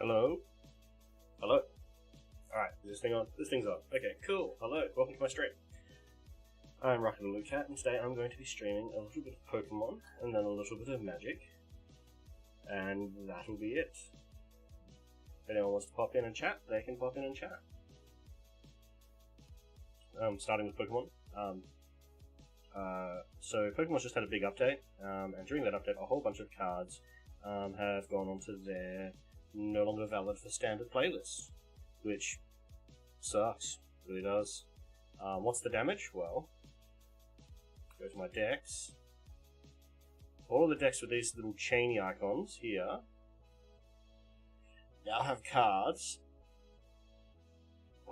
Hello? Hello? Alright, is this thing on? This thing's on. Okay, cool. Hello, welcome to my stream. I'm Raka, thelootcat, and today I'm going to be streaming a little bit of Pokemon, and then a little bit of Magic. And that'll be it. If anyone wants to pop in and chat, they can pop in and chat. Starting with Pokemon. So Pokemon's just had a big update, and during that update a whole bunch of cards have gone onto their no longer valid for standard playlists, which sucks, really does. What's the damage? Well, go to my decks. All of the decks with these little chainy icons here now have cards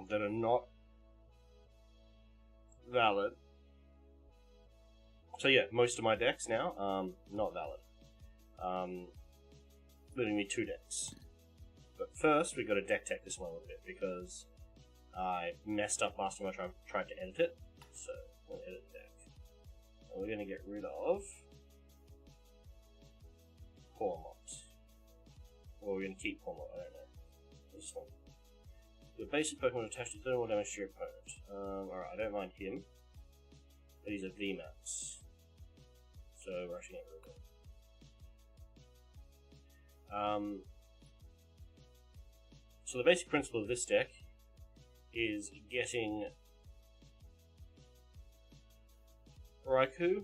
that are not valid. So yeah, most of my decks now, not valid. Leaving me 2 decks. But first, we've got to deck tech this one a little bit, because I messed up last time I tried to edit it. So, I'm going to edit the deck. And we're going to get rid of Hormot. Or we're going to keep Hormot, I don't know. This one. Your basic Pokemon attached to 30 more damage to your opponent. Alright, I don't mind him. But he's a VMAX. So we're actually getting rid of him. So the basic principle of this deck is getting Raikou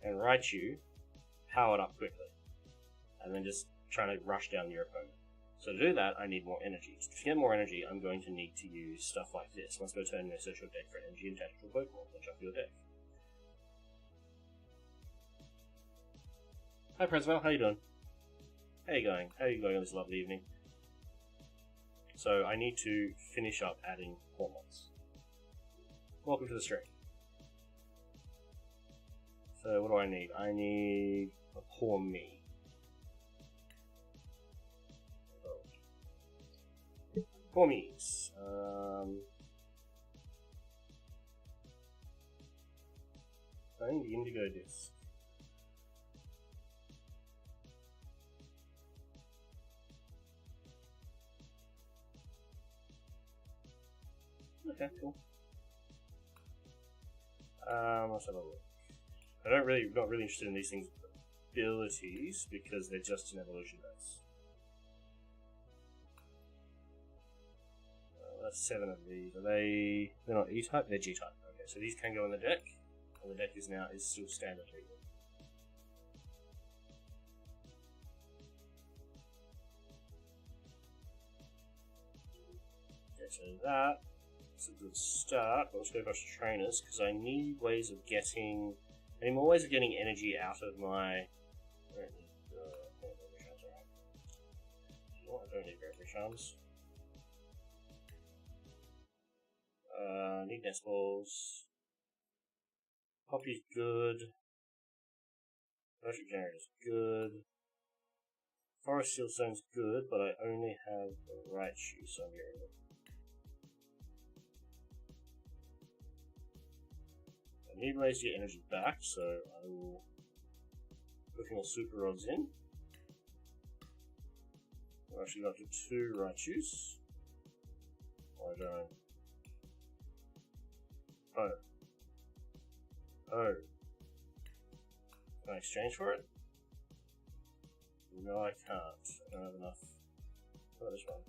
and Raichu powered up quickly, and then just trying to rush down your opponent. So to do that, I need more energy. To get more energy, I'm going to need to use stuff like this. Let's go turn your search your deck for energy and tactical Pokemon and shuffle your deck. Hi Presval, how you doing? How you going? How are you going on this lovely evening? So I need to finish up adding Hormots. Welcome to the stream. So what do I need? I need a poor me. Poor me's. I need the indigo disc. Okay, cool. Let's have a look. Not really interested in these things' abilities because they're just an evolution base. That's 7 of these. Are they? They're not E-type. They're G-type. Okay, so these can go in the deck, and the deck is still standard legal. Okay, so that. It's a good start, but let's go across to trainers, because I need more ways of getting energy out of my... I don't need Gravity Charms, alright. You know what, I don't need Gravity Charms. Need Nest Balls. Poppy's good. Electric Generator's good. Forest Seal Stone's good, but I only have the Raichu, so I'm getting rid of it. I need ways to get energy back, so I will put more Super Rods in. We've actually got to 2 Raichus. Or I don't. Oh. Can I exchange for it? No, I can't. I don't have enough. How about this one?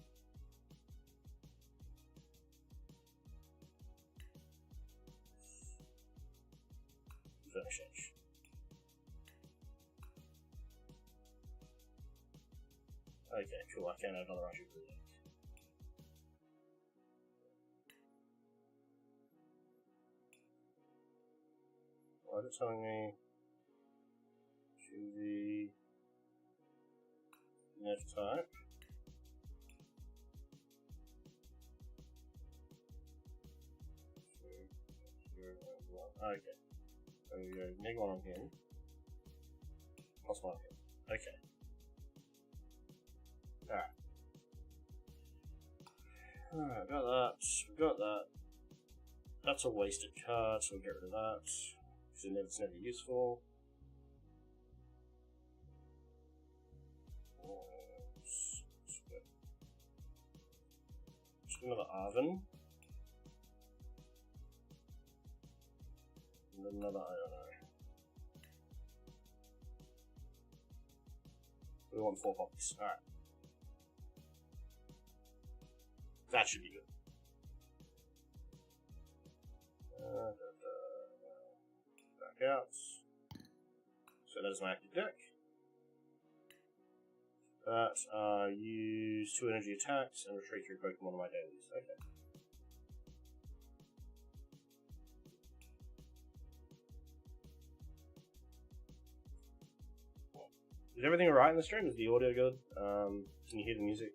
Exchange. Okay, cool. I can't add another Raichu to the deck. Why is it telling me to the next type? Okay. So we go neg 1 on him, plus 1 on him. Okay. Alright, got that. We got that. That's a wasted card, so we'll get rid of that. Because it's never useful. Another Arvin. And another, I don't know. We want 4 poppies. Alright. That should be good. Back out. So that is my active deck. But use 2 energy attacks and retreat 3 Pokemon on my dailies. Okay. Is everything alright in the stream? Is the audio good? Can you hear the music?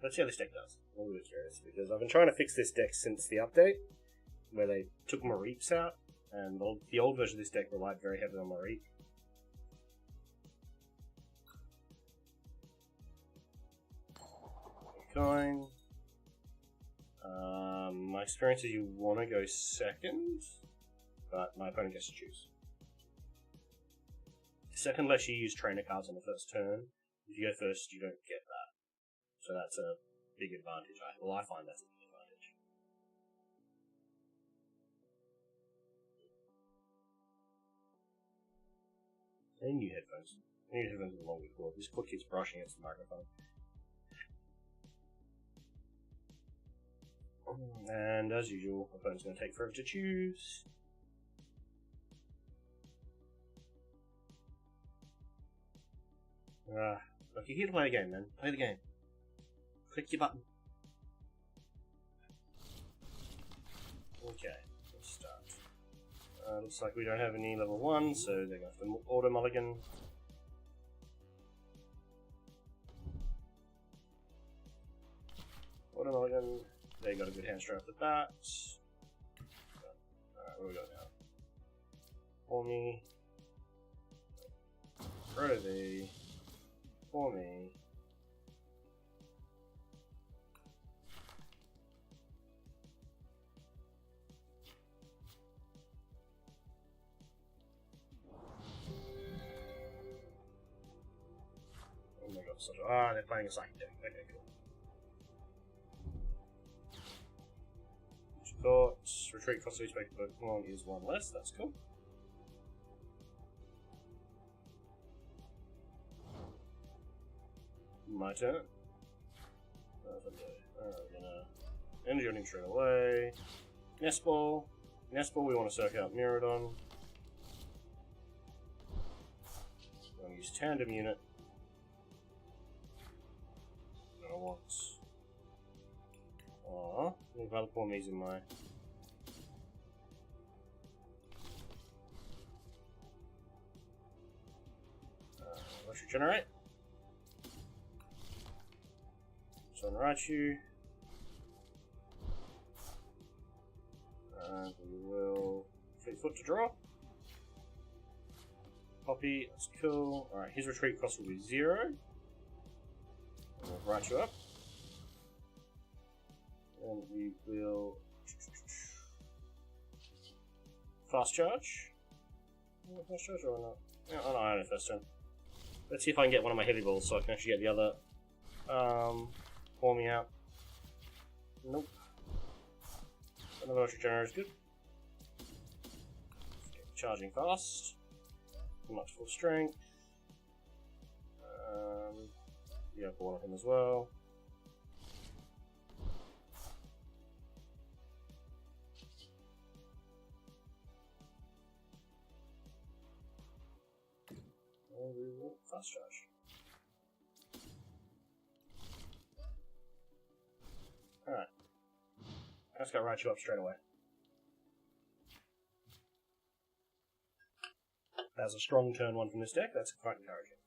Let's see how this deck does. I'm a little bit curious because I've been trying to fix this deck since the update where they took Mareeps out, and the old version of this deck relied very heavily on Mareep. Going. My experience is you want to go second, but my opponent gets to choose. Second lets you use trainer cards on the first turn. If you go first, you don't get that. So that's a big advantage. I find that's a big advantage. And new headphones. New headphones are long before. This cord keeps brushing against the microphone. And as usual, opponent's going to take forever to choose. Look, you're here to play the game, man. Play the game. Click your button. Okay, let's start. Looks like we don't have any level 1, so they're going to have to auto mulligan. Auto mulligan. They got a good hand straight off the bat. Alright, what do we got now? For me. Rosie. For me. Oh my god, such a... they're playing a psychic deck. Okay, cool. Thoughts. Retreat cost of each Pokemon is 1 less, that's cool. My turn. We're gonna energy on him straight away. Nest Ball. We want to circle out Miraidon. I'm going to use Tandem Unit. I want. Leave other Pawmies in my. Let's regenerate. So Raichu. And we will Fleetfoot to draw. Poppy, that's cool. Alright, his retreat cost will be 0. And we'll Raichu up. And we will fast charge. Fast charge or not? Yeah, oh no, I only first turn. Let's see if I can get one of my heavy balls so I can actually get the other pour me out. Nope. Another Ultra Generator is good. Okay, charging fast. Much full strength. Yeah, one of him as well. And we will fast charge. Alright. Let's go Raichu up straight away. That's a strong turn 1 from this deck, that's quite encouraging.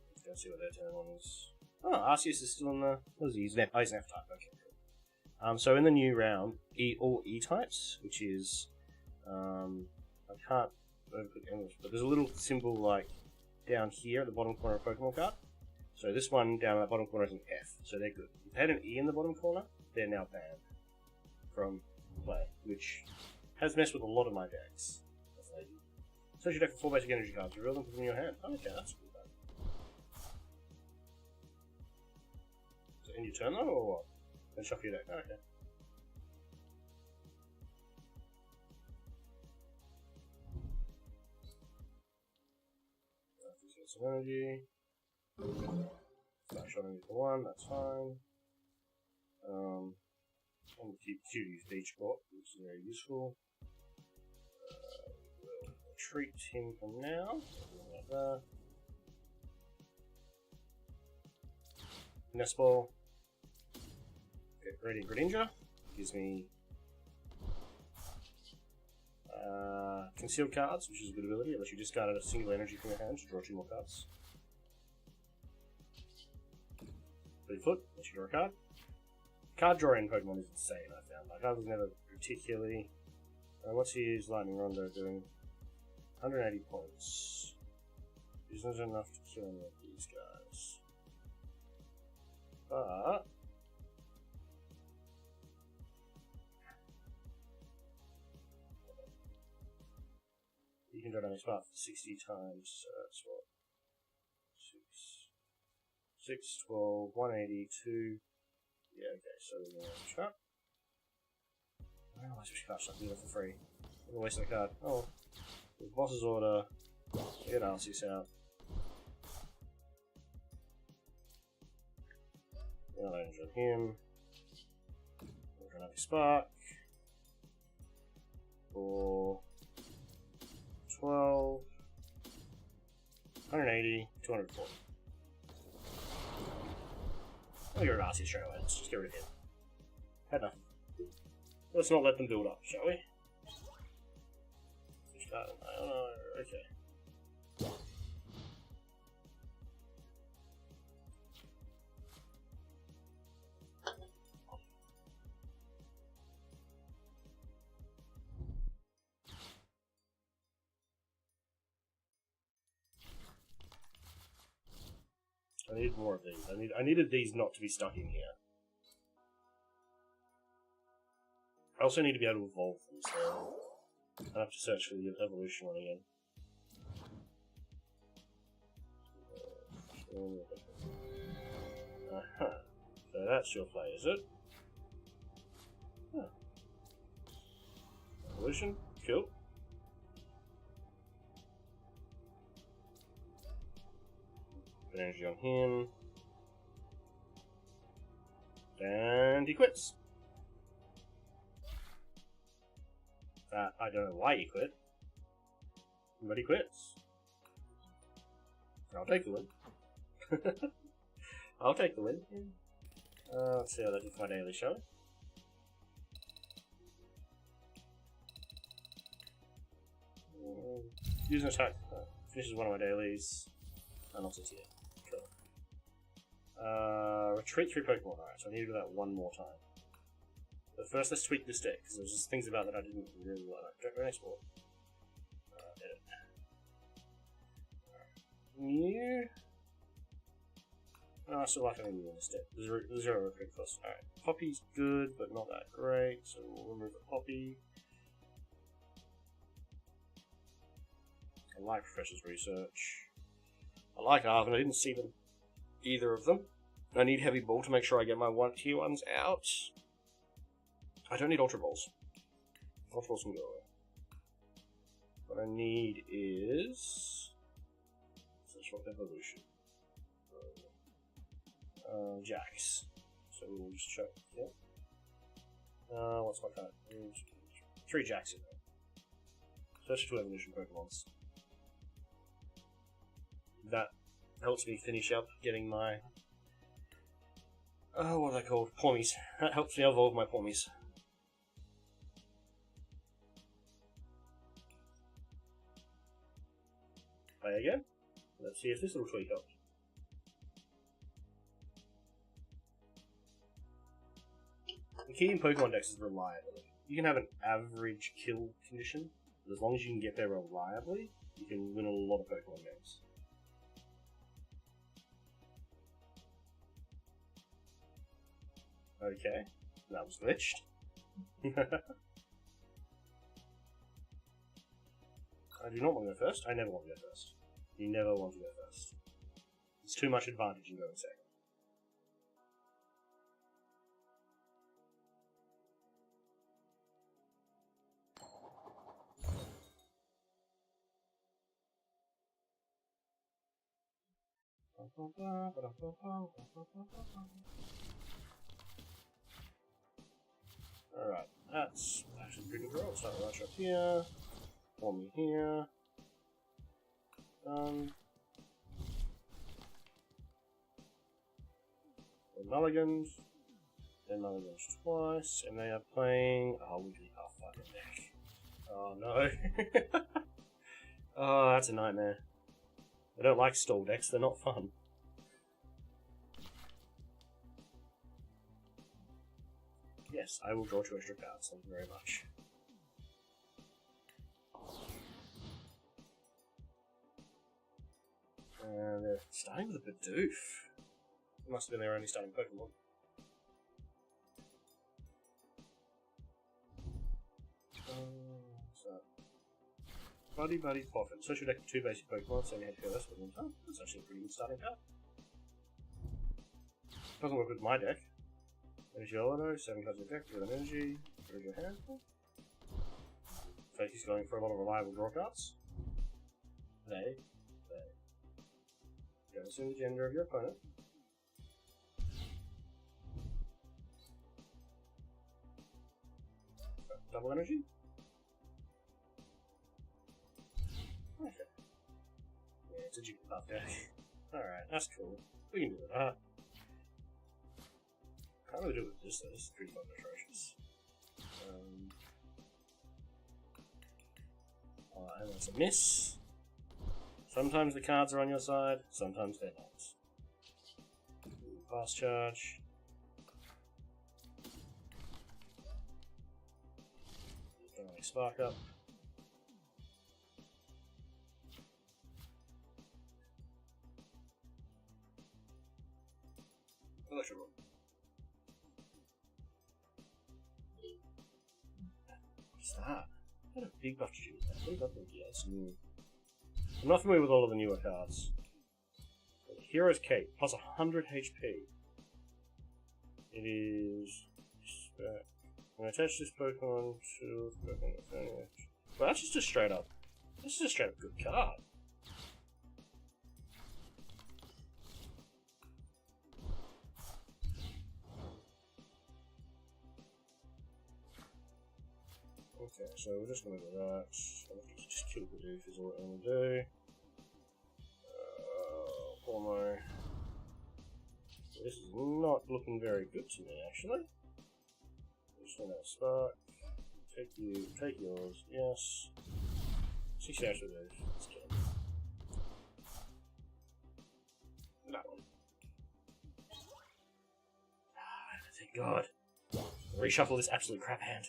Let's go see what their turn 1 is. Oh, Arceus is still in the... What is he? He's an F-type, okay, cool. So in the new round, all E-types, which is... I can't overclick English, but there's a little symbol like down here at the bottom corner of Pokemon card. So this one down at the bottom corner is an F, so they're good. If they had an E in the bottom corner, they're now banned from play, which has messed with a lot of my decks. Search your deck for 4 basic energy cards, reveal them, put them in your hand. Oh, okay, that's cool. Is it end your turn though, or what? Then shuffle your deck. Oh, okay. Some energy. Start shotting for 1, that's fine. I'm going to keep Cuties Beach Court, which is very useful. We'll retreat him for now. Like that. Nest Ball. Okay, Radiant Greninja. Gives me concealed cards, which is a good ability, unless you discarded a single energy from your hand to draw 2 more cards. 30 foot, unless you draw a card. Card drawing in Pokemon is insane, I found. Like, I was never particularly. What's he use Lightning Rondo doing? 180 points. Isn't enough to kill any of these guys. But. You can draw down his path 60 times, so that's what? 6, 12, 182. Yeah, okay, so we're going to shot. I don't know why I can't shot you for free. I'm gonna waste a card. Oh, the boss's order. Get Arceus out. I'll injure him. We're gonna have a spark. For 12, 180, 240. I'll get rid of Arceus straight away. Let's just get rid of him. Had enough. Let's not let them build up, shall we? Okay. I need more of these. I needed these not to be stuck in here. I also need to be able to evolve them, so I have to search for the evolution one again. So that's your play, is it? Huh. Evolution? Cool. Put energy on him. And he quits. I don't know why he quit, but he quits. I'll take the win. I'll take the win. Let's see how that did for my daily show. Use an attack. Finishes one of my dailies. And also here. Cool. Retreat 3 Pokemon. Alright, so I need to do that one more time. But first, let's tweak this deck, because there's just things about that I didn't really like. Go export. Edit. New. No, I still like anything in this deck. Zero recruit cost. Alright. Poppy's good, but not that great, so we'll remove the Poppy. I like Professor's Research. I like Arvin, I didn't see them. Either of them. I need Heavy Ball to make sure I get my tier 1s out. I don't need Ultra Balls. Ultra Balls can go away. What I need is... Swap Evolution. Jacks. So we'll just check. Yeah. What's my card? 3 Jacks in there. Search for 2 Evolution Pokemons. That helps me finish up getting my... what are they called? Pawmies. That helps me evolve my Pawmies. Play again. Let's see if this little tweak helps. The key in Pokemon decks is reliability. You can have an average kill condition, but as long as you can get there reliably, you can win a lot of Pokemon games. Okay, that was glitched. I do not want to go first. I never want to go first. You never want to go first. There's too much advantage in going second. Alright, that's actually pretty good roll. Start right up here. Form me here. Done. Mulligans. Then mulligans twice. And they are playing. Oh, Wigglypuff fucking deck. Oh no. Oh, that's a nightmare. I don't like stall decks, they're not fun. Yes, I will draw 2 extra cards, thank you very much. And they're starting with a Bidoof. It must have been their only starting Pokemon. So, Buddy Pocket. Social deck of 2 basic Pokemon, so we had to go this one time. That's actually a pretty good starting card. Doesn't work with my deck. There's your auto, 7 cards of deck with an energy, put it in your hand. Fakey's going for a lot of reliable draw cards. They. Go assume the gender of your opponent. Double energy. Okay. Yeah, it's a Jigglypuff deck. Alright, that's cool. We can do that. Can't really do it with this though, this is pretty fucking atrocious. And that's a miss. Sometimes the cards are on your side, sometimes they're not. Fast charge. Spark up. Electro Roll. What's that? What a big buff to do with that. What does that think? Yeah, it's new. I'm not familiar with all of the newer cards. Hero's Cape, plus 100 HP. It is... I'm going to attach this Pokemon to... Well, that's just a straight up... This is a straight up good card. Okay, so we're just going to do that. Just kill the Bidoof is all we're going to do. Hormo. This is not looking very good to me, actually. Just going to spark. Take you, take yours, yes. 60 extra Bidoof. Let's kill him. That one. Ah, thank God. Reshuffle this absolute crap hand.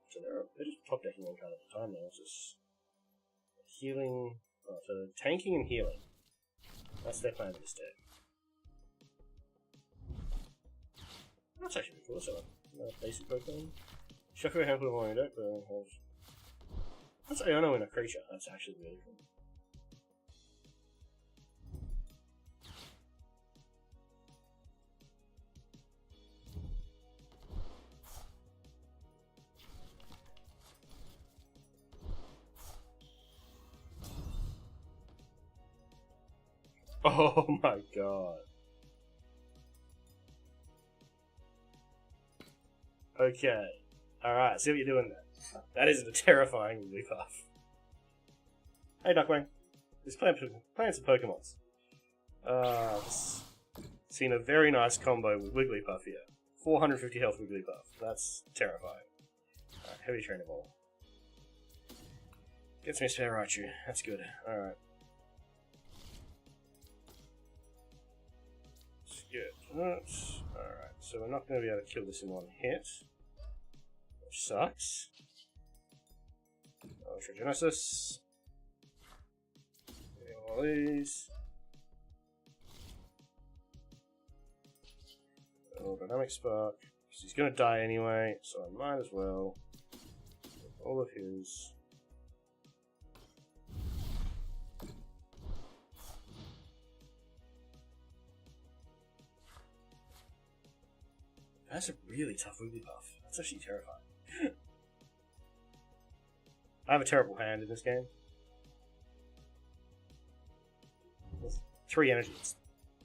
So they're just top decking one card at a time now. It's just healing. Oh, so tanking and healing. That's their plan for this deck. That's actually pretty cool. So, basic Pokemon. Shuffle your hand with one in your deck, but that's Iono in a creature. That's actually really cool. Oh my God. Okay. Alright, see what you're doing there. That is a terrifying Wigglypuff. Hey Duckwing. Just playing some Pokemons. Seen a very nice combo with Wigglypuff here. 450 health Wigglypuff. That's terrifying. Alright, heavy trainer ball. Gets me Spare Raichu. That's good. Alright. Good. Alright, so we're not going to be able to kill this in one hit, which sucks. Ultra Genesis. All these. Or Dynamic Spark. Because he's going to die anyway, so I might as well get all of his. That's a really tough Wigglypuff. That's actually terrifying. I have a terrible hand in this game. There's 3 energies.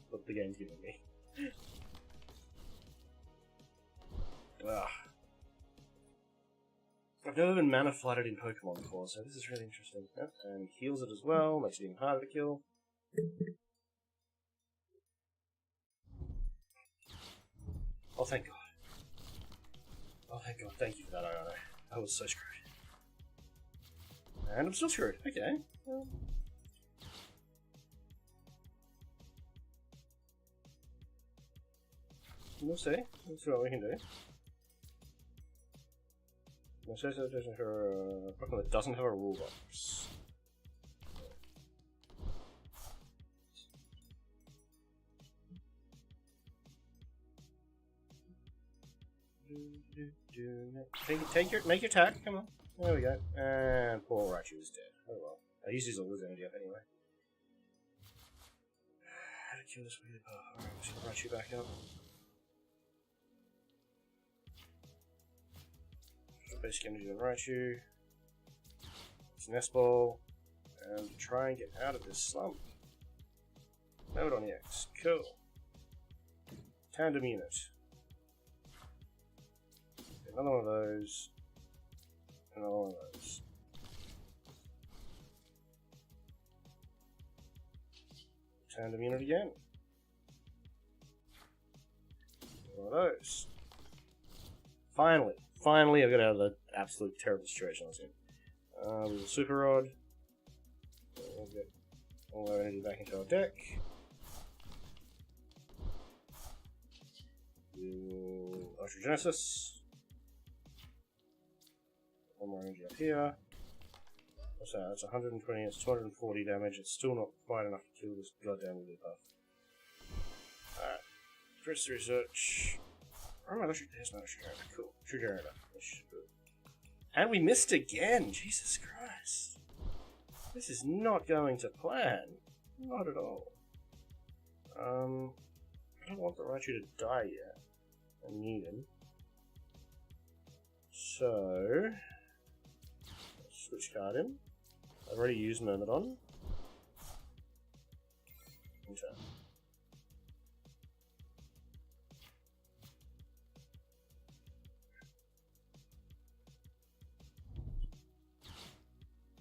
What the game's giving me. Ugh. I've never been mana flooded in Pokemon before, so this is really interesting. Yep, and heals it as well, makes it even harder to kill. Oh, thank God. Oh, thank God. Thank you for that, Iono. I was so screwed. And I'm still screwed. Okay. We'll see. We'll see what we can do. No specialization for a Pokemon that doesn't have a rule box. Make your attack. Come on. There we go. And poor Raichu is dead. Oh well. I used his Lizard energy up anyway. How to kill this Wigglypuff? Alright, let's get Raichu back up. Basic energy on Raichu. It's Nest Ball. And try and get out of this slump. Note on EX. Cool. Tandem unit. Another one of those. Another one of those. Tandem unit again. One of those. Finally, I got out of the absolute terrible situation I was in. Super Rod. We'll get all our energy back into our deck. Ultragenesis. One more energy up here. What's that? That's 120, it's 240 damage. It's still not quite enough to kill this goddamn Wigglypuff. Alright. First research. Oh, electric generator. Cool. True generator. And we missed again! Jesus Christ. This is not going to plan. Not at all. I don't want the Raichu to die yet. I need him. So... switch card him. I've already used Myrmidon. Enter.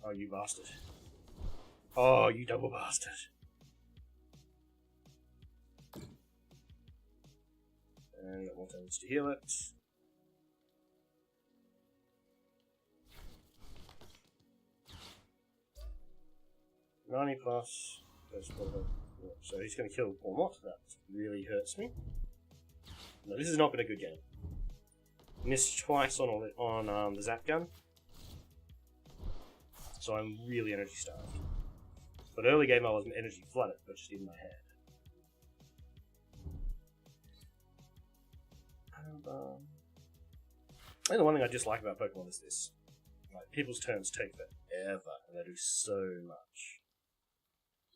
Oh, you bastard. Oh, you double bastard. And got more turns to heal it. +90. So he's going to kill Pormot. That really hurts me. No, this has not been a good game. Missed twice on the Zap Gun. So I'm really energy starved. But early game I was energy flooded, but just in my head. And the one thing I dislike about Pokemon is this. Like, people's turns take forever, and they do so much.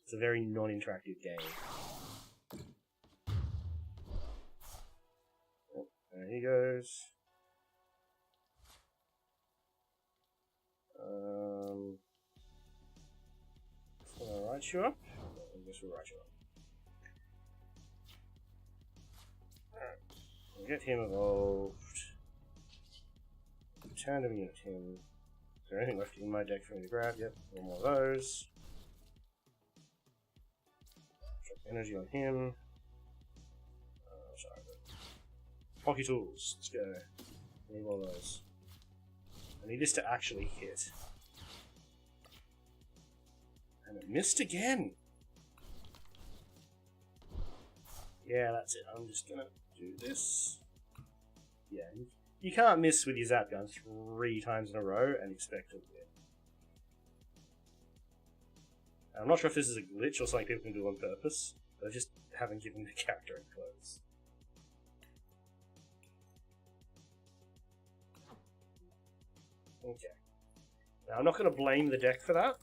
It's a very non-interactive game. Oh, there he goes. I'll write you up. I guess we'll write you up. Alright. We'll get him evolved. Tandem unit him. Is there anything left in my deck for me to grab? Yep, one more of those. Drop energy on him. Sorry. Pocky Tools. Let's go. I need one of those. I need this to actually hit. And it missed again! Yeah, that's it. I'm just gonna do this. Yeah, you can't miss with your Zap Gun 3 times in a row and expect to win. I'm not sure if this is a glitch or something people can do on purpose, but I just haven't given the character any clothes. Okay. Now, I'm not going to blame the deck for that.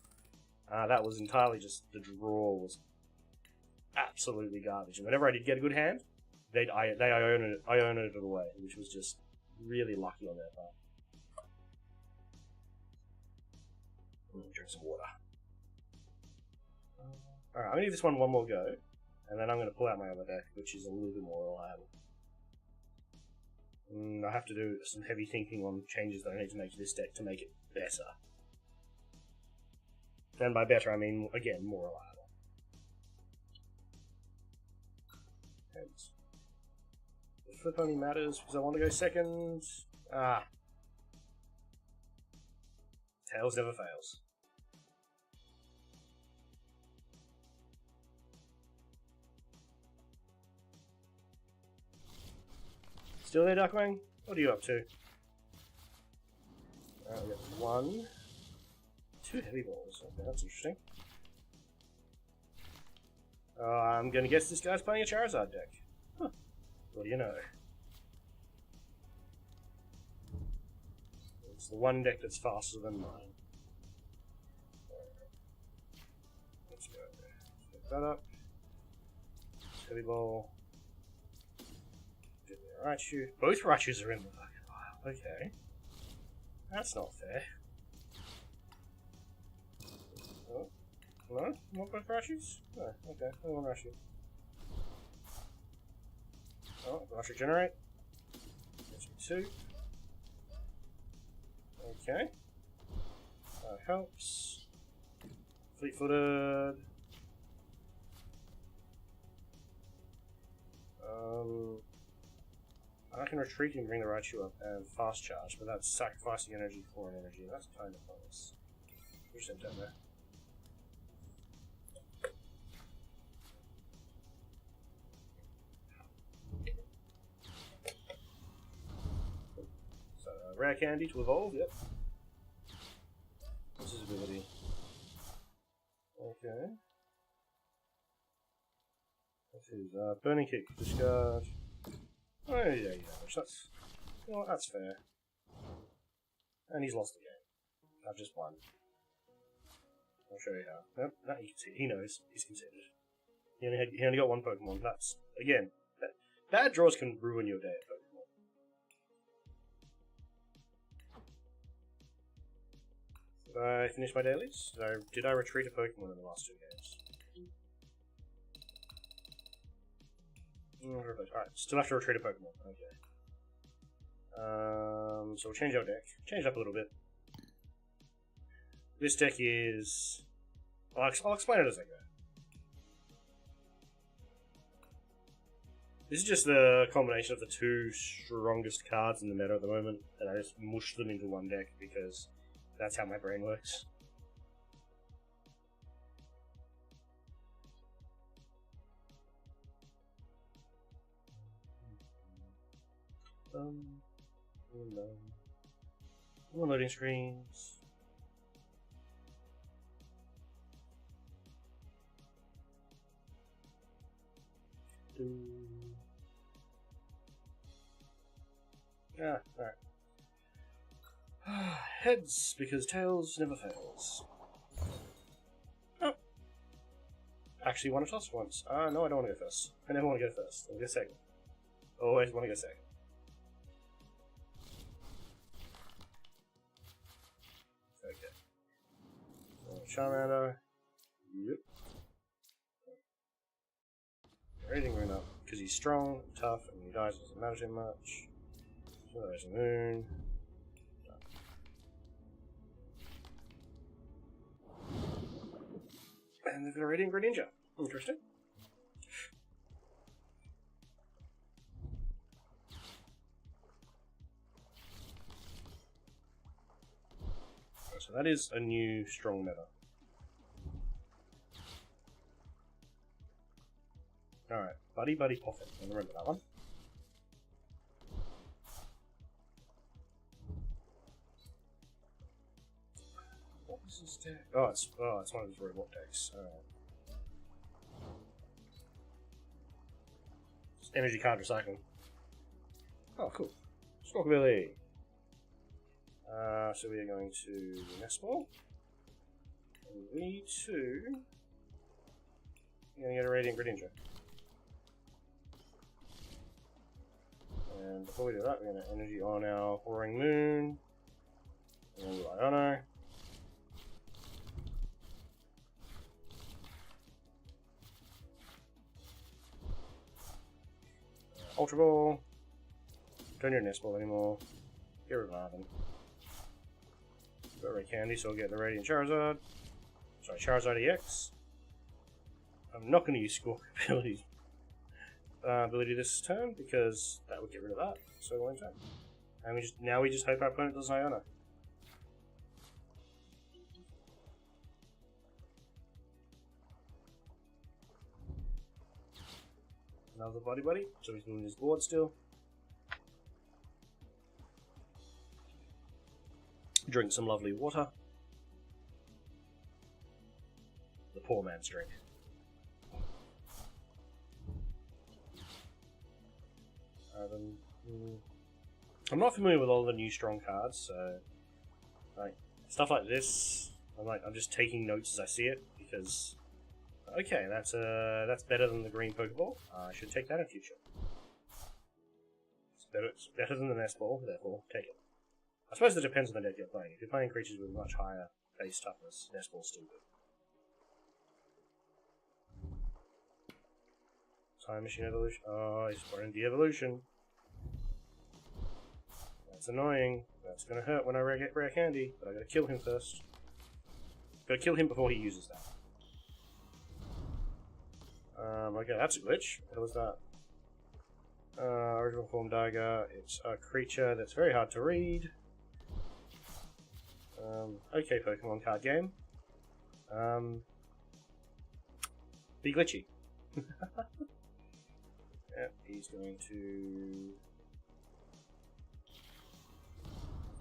That was entirely just the draw was absolutely garbage. And whenever I did get a good hand, I owned it away, which was just really lucky on their part. Drink some water. Alright, I'm going to give this one more go, and then I'm going to pull out my other deck, which is a little bit more reliable. I have to do some heavy thinking on changes that I need to make to this deck to make it better. And by better, I mean, again, more reliable. And the flip only matters because I want to go second. Tails never fails. Still there, Duckwing? What are you up to? We got 1, 2 heavy balls. Okay, that's interesting. I'm gonna guess this guy's playing a Charizard deck. Huh. What do you know? It's the one deck that's faster than mine. Let's go. Pick that up. Heavy ball. Raichu. Both Raichus are in the fucking pile. Okay. That's not fair. Oh. No? Not both Raichus? No. Okay. Only one Raichu. Oh, Raichu generate. Gives me 2. Okay. That helps. Fleet-footed. I can retreat and bring the Raichu up and fast charge, but that's sacrificing energy for an energy. That's kind of pointless. Push that down there. So, rare candy to evolve, yep. What's his ability? Okay. That's his burning kick, discard. Oh, yeah, that's, you know what, that's fair. And he's lost the game. I've just won. I'll show you how. Yep, that you can see. He knows. He's considered. He only got 1 Pokemon. That's, again, bad draws can ruin your day at Pokemon. Did I finish my dailies? Did I retreat a Pokemon in the last 2 games? Alright, still have to retreat a Pokemon. Okay. So we'll change our deck. Change it up a little bit. This deck is... I'll explain it as I go. This is just the combination of the 2 strongest cards in the meta at the moment, and I just mushed them into one deck because that's how my brain works. More loading screens. Alright. Heads, because tails never fails. Oh. Actually, want to toss once. No, I don't want to go first. I never want to go first. I'll go second. Always want to go second. Charmander. Yep. Everything going up because he's strong, tough, and he dies doesn't matter too much. So there's a moon. And they've got a Radiant Greninja. Interesting. So that is a new strong meta. Alright, Buddy Buddy Poffin. I remember that one. What was this deck? Oh, it's one of his robot decks. Alright. Energy card recycling. Oh, cool. Stalkability. So we are going to Nest Ball. And we too are going to get a Radiant Greninja. And before we do that, we're going to energy on our Roaring Moon. And Liono. Ultra Ball. Don't need a Nest Ball anymore. Get rid of Marvin. Got Red Candy, so I'll get the Radiant Charizard. Sorry, Charizard EX. I'm not going to use Squawk ability this turn because that would get rid of that. So we'll end turn. And we just hope our opponent does Iono. Another Buddy, so he's doing his board still. Drink some lovely water. The poor man's drink. I'm not familiar with all the new strong cards, so like stuff like this, I'm just taking notes as I see it because okay, that's better than the green Pokeball. I should take that in future. It's better than the Nest Ball, therefore take it. I suppose it depends on the deck you're playing. If you're playing creatures with much higher base toughness, Nest Ball's still good. Time Machine Evolution. Oh, he's running de-evolution. That's annoying. That's gonna hurt when I get Rare Candy, but I gotta kill him first. Gotta kill him before he uses that. Okay, that's a glitch. What was that? Original Form Dagger. It's a creature that's very hard to read. Okay, Pokemon card game. Be glitchy. Yep, he's going to...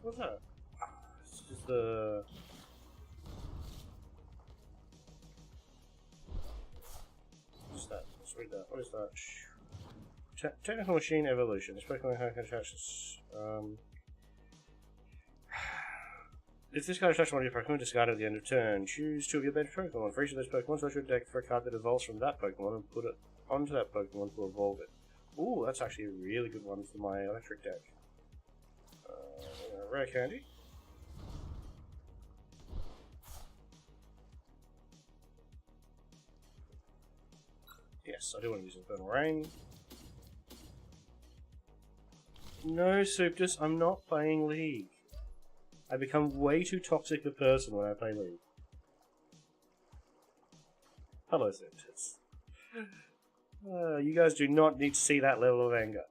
What's that? This is the... What's that? Let's read that. What is that? Technical Machine Evolution. This Pokemon can attach this. If this card attached one of your Pokemon, discard at the end of turn. Choose two of your bench Pokemon. For each of those Pokemon, search your deck for a card that evolves from that Pokemon and put it onto that Pokemon to evolve it. Ooh, that's actually a really good one for my electric deck. Rare Candy. Yes, I do want to use Infernal Rain. No, Suptus, I'm not playing League. I become way too toxic a person when I play League. Hello, Suptus. You guys do not need to see that level of anger.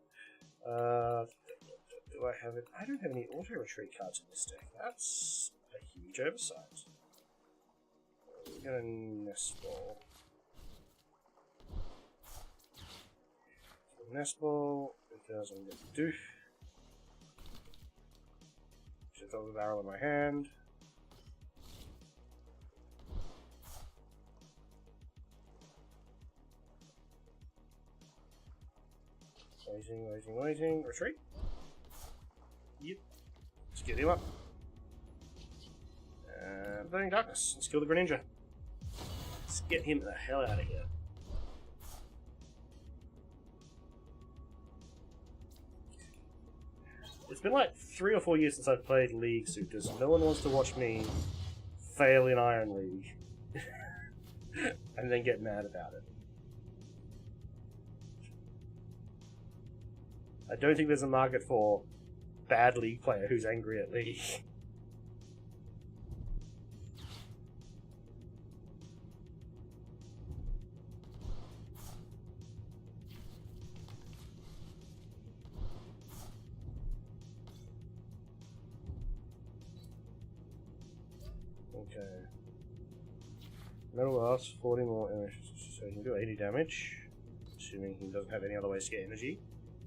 Do I have it? I don't have any auto-retreat cards in this deck. That's a huge oversight. We're gonna Nest Ball. Nest Ball, because I'm gonna do. Should throw the barrel in my hand. Waiting. Retreat. Yep. Let's get him up. And Burning Darkness. Let's kill the Greninja. Let's get him the hell out of here. It's been like 3 or 4 years since I've played League, Suptus. No one wants to watch me fail in Iron League. And then get mad about it. I don't think there's a market for bad League player who's angry at League. Okay. Metal Blast, 40 more energy, so he can do 80 damage. Assuming he doesn't have any other ways to get energy.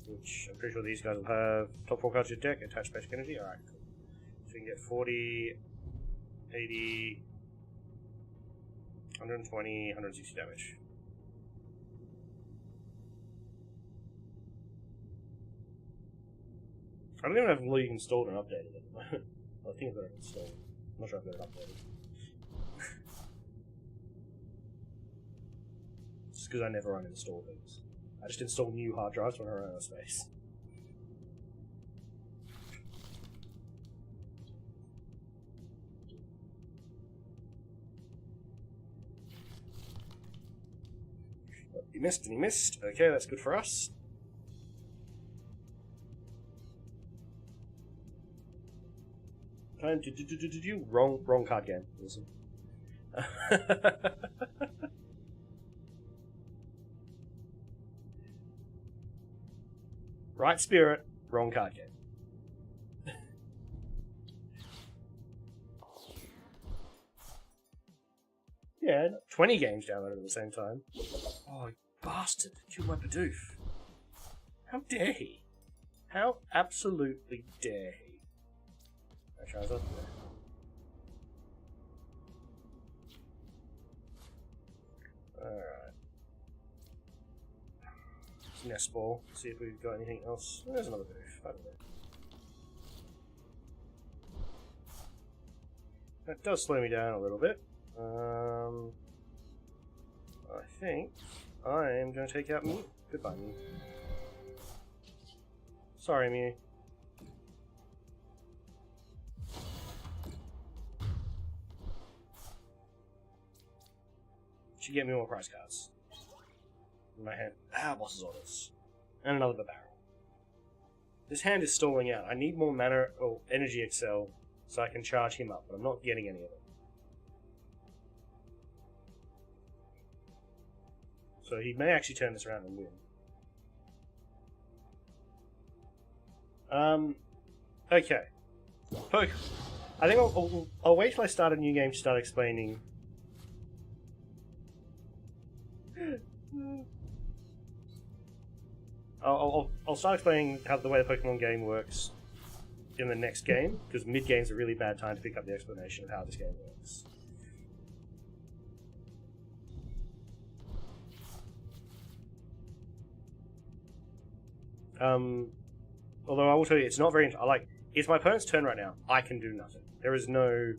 Which I'm pretty sure these guys will have top 4 cards of your deck, attach basic energy. Alright, cool. So you can get 40, 80, 120, 160 damage. I don't even have League installed and updated at the moment. Well, I think I've got it installed. I'm not sure I've got it uploaded. Just because I never uninstall things. I just install new hard drives when I run out of space. He missed and he missed. Okay, that's good for us. Wrong card game. Listen. Right spirit, wrong card game. Yeah, 20 games downloaded at the same time. Oh, you bastard. Killed my Bidoof. How dare he? How absolutely dare he? That Charizard there. Alright. Nest ball. See if we've got anything else. There's another Bidoof. I don't know. That does slow me down a little bit. I think I am going to take out Mew. Goodbye, Mew. Sorry, Mew. Should get me more prize cards. In my hand. Boss's orders. And another barrel. This hand is stalling out. I need more mana or energy excel so I can charge him up, but I'm not getting any of it. So he may actually turn this around and win. Okay. I think I'll wait till I start a new game to start explaining. I'll start explaining how the way the Pokemon game works in the next game, because mid-game's a really bad time to pick up the explanation of how this game works. Although I will tell you, it's not very... it's my opponent's turn right now. I can do nothing. There is no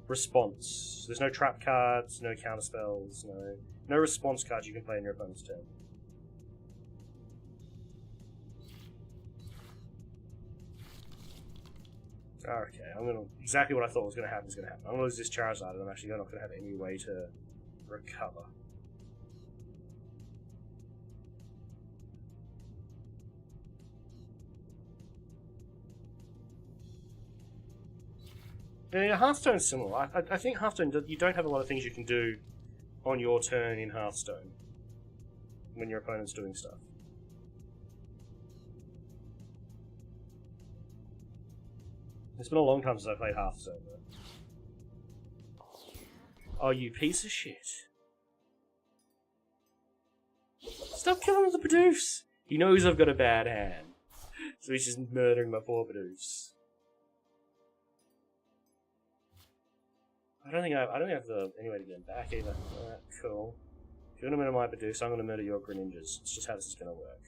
response. There's no trap cards, no counter spells, no response cards you can play in your opponent's turn. Okay, exactly what I thought was going to happen is going to happen. I'm going to lose this Charizard, and I'm actually not going to have any way to recover. Yeah, Hearthstone's similar. I think Hearthstone, you don't have a lot of things you can do on your turn in Hearthstone when your opponent's doing stuff. It's been a long time since I played Hearthstone, though. Oh, you piece of shit. Stop killing the Bidoofs! He knows I've got a bad hand. So he's just murdering my poor Bidoofs. I don't think I have any way to get him back either. Alright, cool. If you're gonna murder my Bidoofs, I'm gonna murder your Greninjas. It's just how this is gonna work.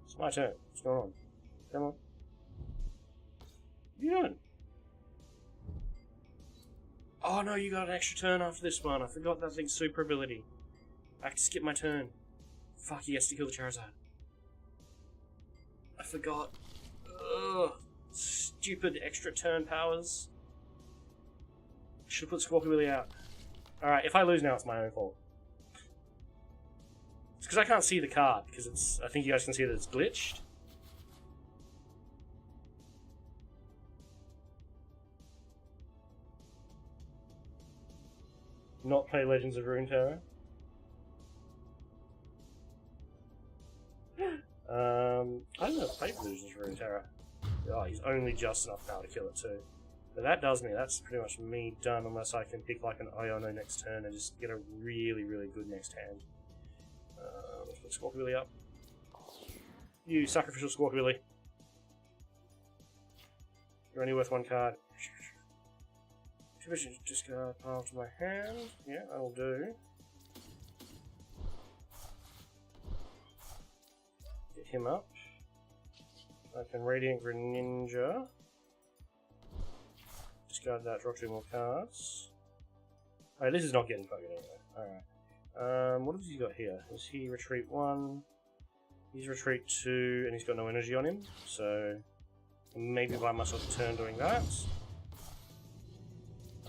It's my turn. What's going on? Come on. What are you doing? Oh no, you got an extra turn after this one. I forgot that thing's super ability. I have to skip my turn. Fuck, he has to kill the Charizard. I forgot. Ugh. Stupid extra turn powers. Should put Squawkabilly out. Alright, if I lose now, it's my own fault. It's because I can't see the card, because it's... I think you guys can see that it's glitched. Not play Legends of Runeterra. I don't know if I played Legends of Runeterra. Oh, he's only just enough now to kill it too. But that does me. That's pretty much me done, unless I can pick like an Iono next turn and just get a really, really good next hand. Let's put Squawkabilly up. You sacrificial Squawkabilly. You're only worth one card. Discard pile to my hand. Yeah, that'll do. Get him up. I can Radiant Greninja. Discard that, draw 2 more cards. Alright, this is not getting fucking anyway. Alright. What has he got here? Is he retreat 1? He's retreat 2, and he's got no energy on him, so maybe buy myself a turn doing that.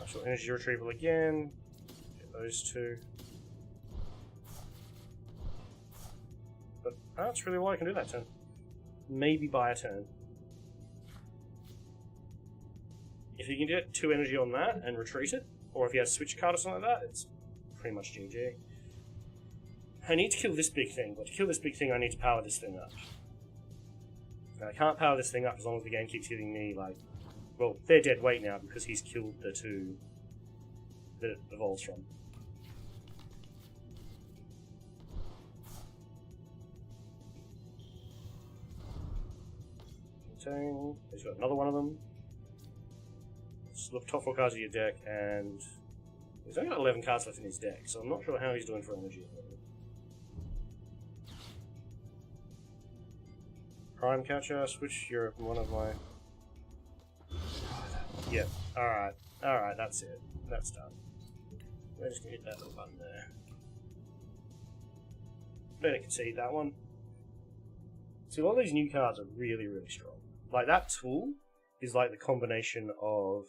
Actual energy retrieval again. Get those 2. But that's really all I can do that turn. Maybe buy a turn. If you can get 2 energy on that and retreat it, or if he has a switch card or something like that, it's pretty much GG. I need to kill this big thing, but to kill this big thing I need to power this thing up. And I can't power this thing up as long as the game keeps hitting me like... Well, they're dead weight now because he's killed the 2 that it evolves from. He's got another one of them. Just look top 4 cards of your deck, and he's only got 11 cards left in his deck, so I'm not sure how he's doing for energy. Prime Catcher, switch Europe, one of my... Yep, alright, that's it. That's done. We're just gonna hit that little button there. Better concede that one. See, a lot of these new cards are really, really strong. Like, that tool is like the combination of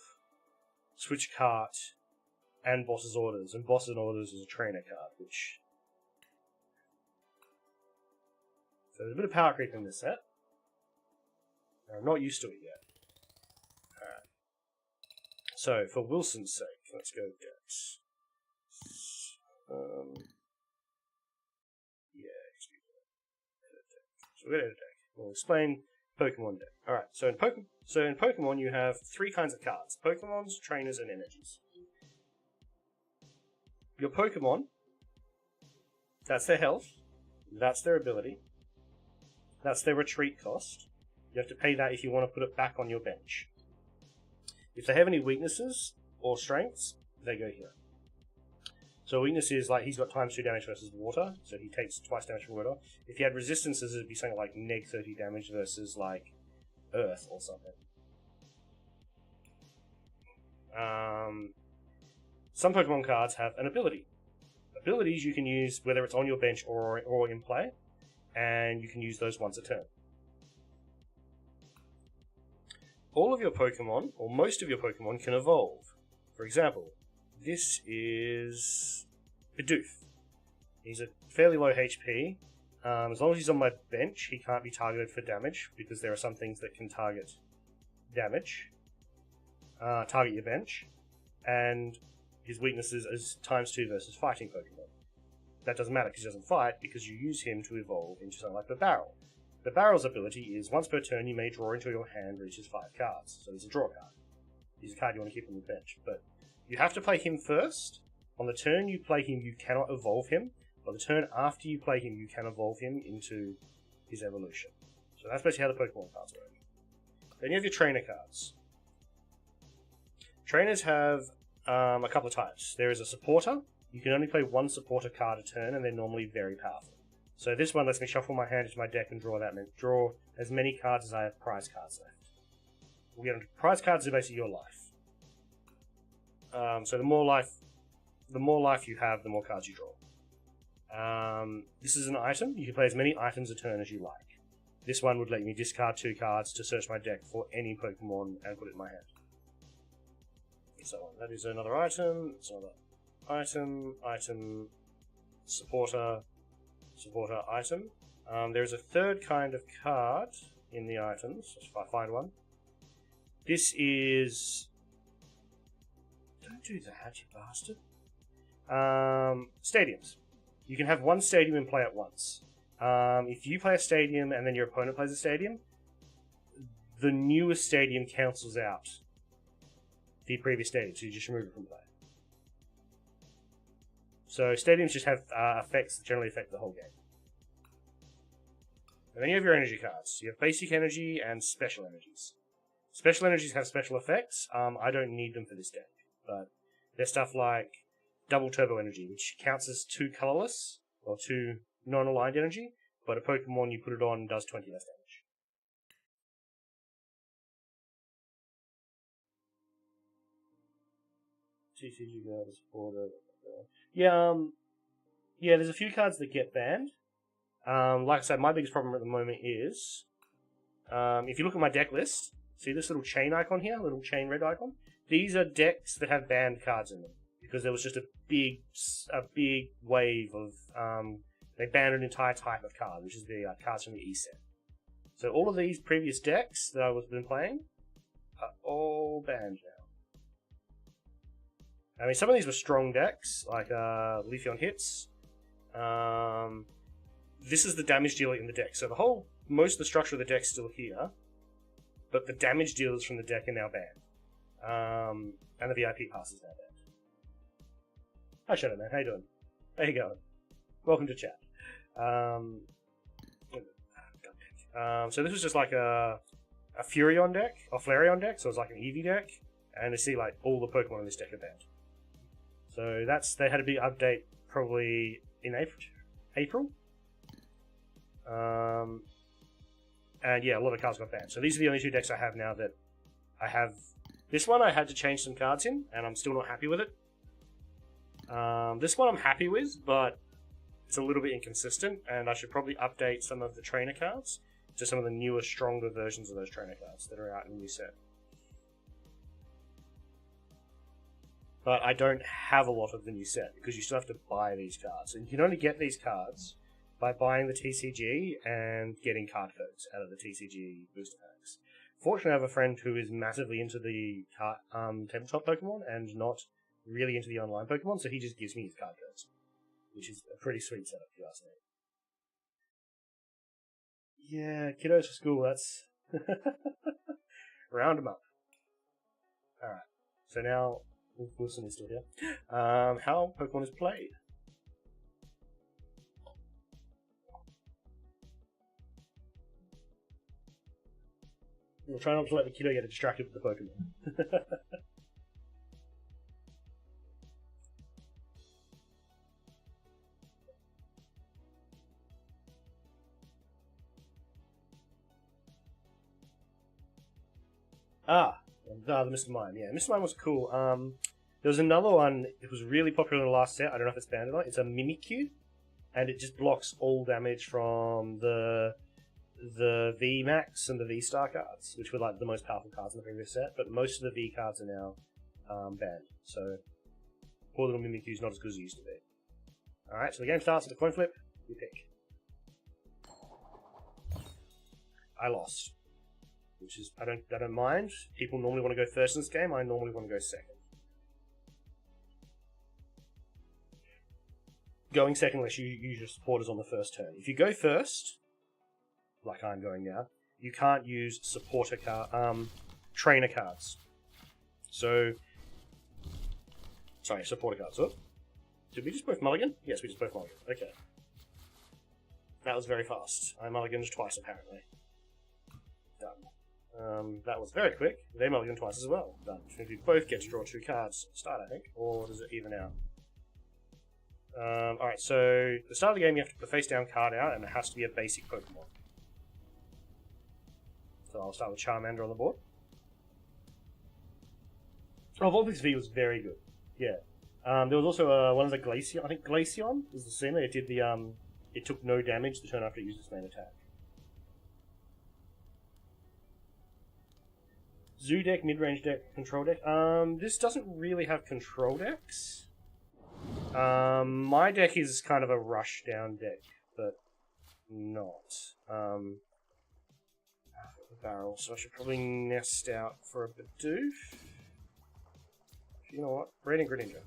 Switch Cart and Boss's Orders, and Boss's Orders is a trainer card, which... So there's a bit of power creep in this set. I'm not used to it yet. Alright. So, for Wilson's sake, let's go decks. So we're going to edit deck. We'll explain Pokemon deck. Alright, so in Pokemon you have 3 kinds of cards. Pokemons, trainers, and energies. Your Pokemon, that's their health, that's their ability, that's their retreat cost. You have to pay that if you want to put it back on your bench. If they have any weaknesses or strengths, they go here. So weakness is like he's got ×2 damage versus water, so he takes twice damage from water. If he had resistances, it'd be something like -30 damage versus like earth or something. Some Pokemon cards have an ability. Abilities you can use whether it's on your bench or in play, and you can use those once a turn. All of your Pokemon, or most of your Pokemon, can evolve. For example, this is Bidoof. He's a fairly low HP. As long as he's on my bench, he can't be targeted for damage, because there are some things that can target damage. Target your bench. And his weaknesses is ×2 versus fighting Pokemon. That doesn't matter because he doesn't fight, because you use him to evolve into something like the Barrel. The Barrel's ability is once per turn you may draw into your hand reaches 5 cards. So he's a draw card. He's a card you want to keep on the bench. But you have to play him first. On the turn you play him, you cannot evolve him. By the turn after you play him, you can evolve him into his evolution. So that's basically how the Pokemon cards work. Then you have your trainer cards. Trainers have a couple of types. There is a supporter. You can only play 1 supporter card a turn, and they're normally very powerful. So this one lets me shuffle my hand into my deck and draw as many cards as I have prize cards left. We'll get into prize cards are basically your life. So the more life you have, the more cards you draw. This is an item. You can play as many items a turn as you like. This one would let me discard 2 cards to search my deck for any Pokemon and put it in my hand. And so on. That is another item. It's another item, supporter, item. There is a third kind of card in the items, if I find one. This is... Don't do that, you bastard. Stadiums. You can have 1 stadium in play at once. If you play a stadium and then your opponent plays a stadium, the newest stadium cancels out the previous stadium, so you just remove it from play. So stadiums just have effects that generally affect the whole game. And then you have your energy cards. You have basic energy and special energies. Special energies have special effects. I don't need them for this deck, but they're stuff like double turbo energy, which counts as 2 colorless, or 2 non-aligned energy, but a Pokemon you put it on does 20 less damage. TCG cards for the... Yeah, there's a few cards that get banned. Like I said, my biggest problem at the moment is... if you look at my deck list, see this little chain icon here? Little chain red icon? These are decks that have banned cards in them. Because there was just a big wave of... they banned an entire type of card, which is the cards from the E set. So all of these previous decks that I've been playing are all banned now. I mean, some of these were strong decks, like Leafeon Hits. This is the damage dealer in the deck. So most of the structure of the deck's still here, but the damage dealers from the deck are now banned. And the VIP pass is now banned. Hi Shadow Man, how you doing? How you going? Welcome to chat. So this was just like a Furion deck, or Flareon deck, so it's like an Eevee deck, and you see like all the Pokemon in this deck are banned. So they had a big update probably in April. And yeah, a lot of cards got banned. So these are the only two decks I have now that I have. This one I had to change some cards in, and I'm still not happy with it. This one I'm happy with, but it's a little bit inconsistent, and I should probably update some of the trainer cards to some of the newer, stronger versions of those trainer cards that are out in the new set. But I don't have a lot of the new set, because you still have to buy these cards. And you can only get these cards by buying the TCG and getting card codes out of the TCG booster packs. Fortunately, I have a friend who is massively into the tabletop Pokemon and not really into the online Pokemon, so he just gives me his card codes, which is a pretty sweet setup, if you ask me. Yeah, kiddos for school, that's... Round them up. Alright, so now... Wilson is still here. How Pokemon is played. We'll try not to let the kiddo get distracted with the Pokemon. The Mr. Mime. Yeah, Mr. Mime was cool. There was another one that was really popular in the last set. I don't know if it's banned or not. It's a Mimikyu, and it just blocks all damage from the V-Max and the V-Star cards, which were like the most powerful cards in the previous set, but most of the V cards are now banned. So, poor little Mimikyu's not as good as it used to be. Alright, so the game starts with a coin flip. You pick. I lost. Which is, I don't mind. People normally want to go first in this game. I normally want to go second. Going second unless you use your supporters on the first turn. If you go first, like I'm going now, you can't use trainer cards. So, sorry, supporter cards. Oh, did we just both mulligan? Yes, we just both mulligan. Okay. That was very fast. I mulliganed twice apparently. Done. That was very quick. They mulligan twice as well. Done. Which means we both get to draw 2 cards at the start, I think. Or does it even out? Alright, so at the start of the game you have to put a face down card out, and it has to be a basic Pokemon. So I'll start with Charmander on the board. Oh, Vulpix V was very good. Yeah. There was also one of the Glaceon. I think Glaceon was the same. It did the it took no damage the turn after it used its main attack. Zoo deck, mid-range deck, control deck. This doesn't really have control decks. My deck is kind of a rush down deck, but not. Barrel, so I should probably nest out for a Bidoof. You know what? Raiding Greninja.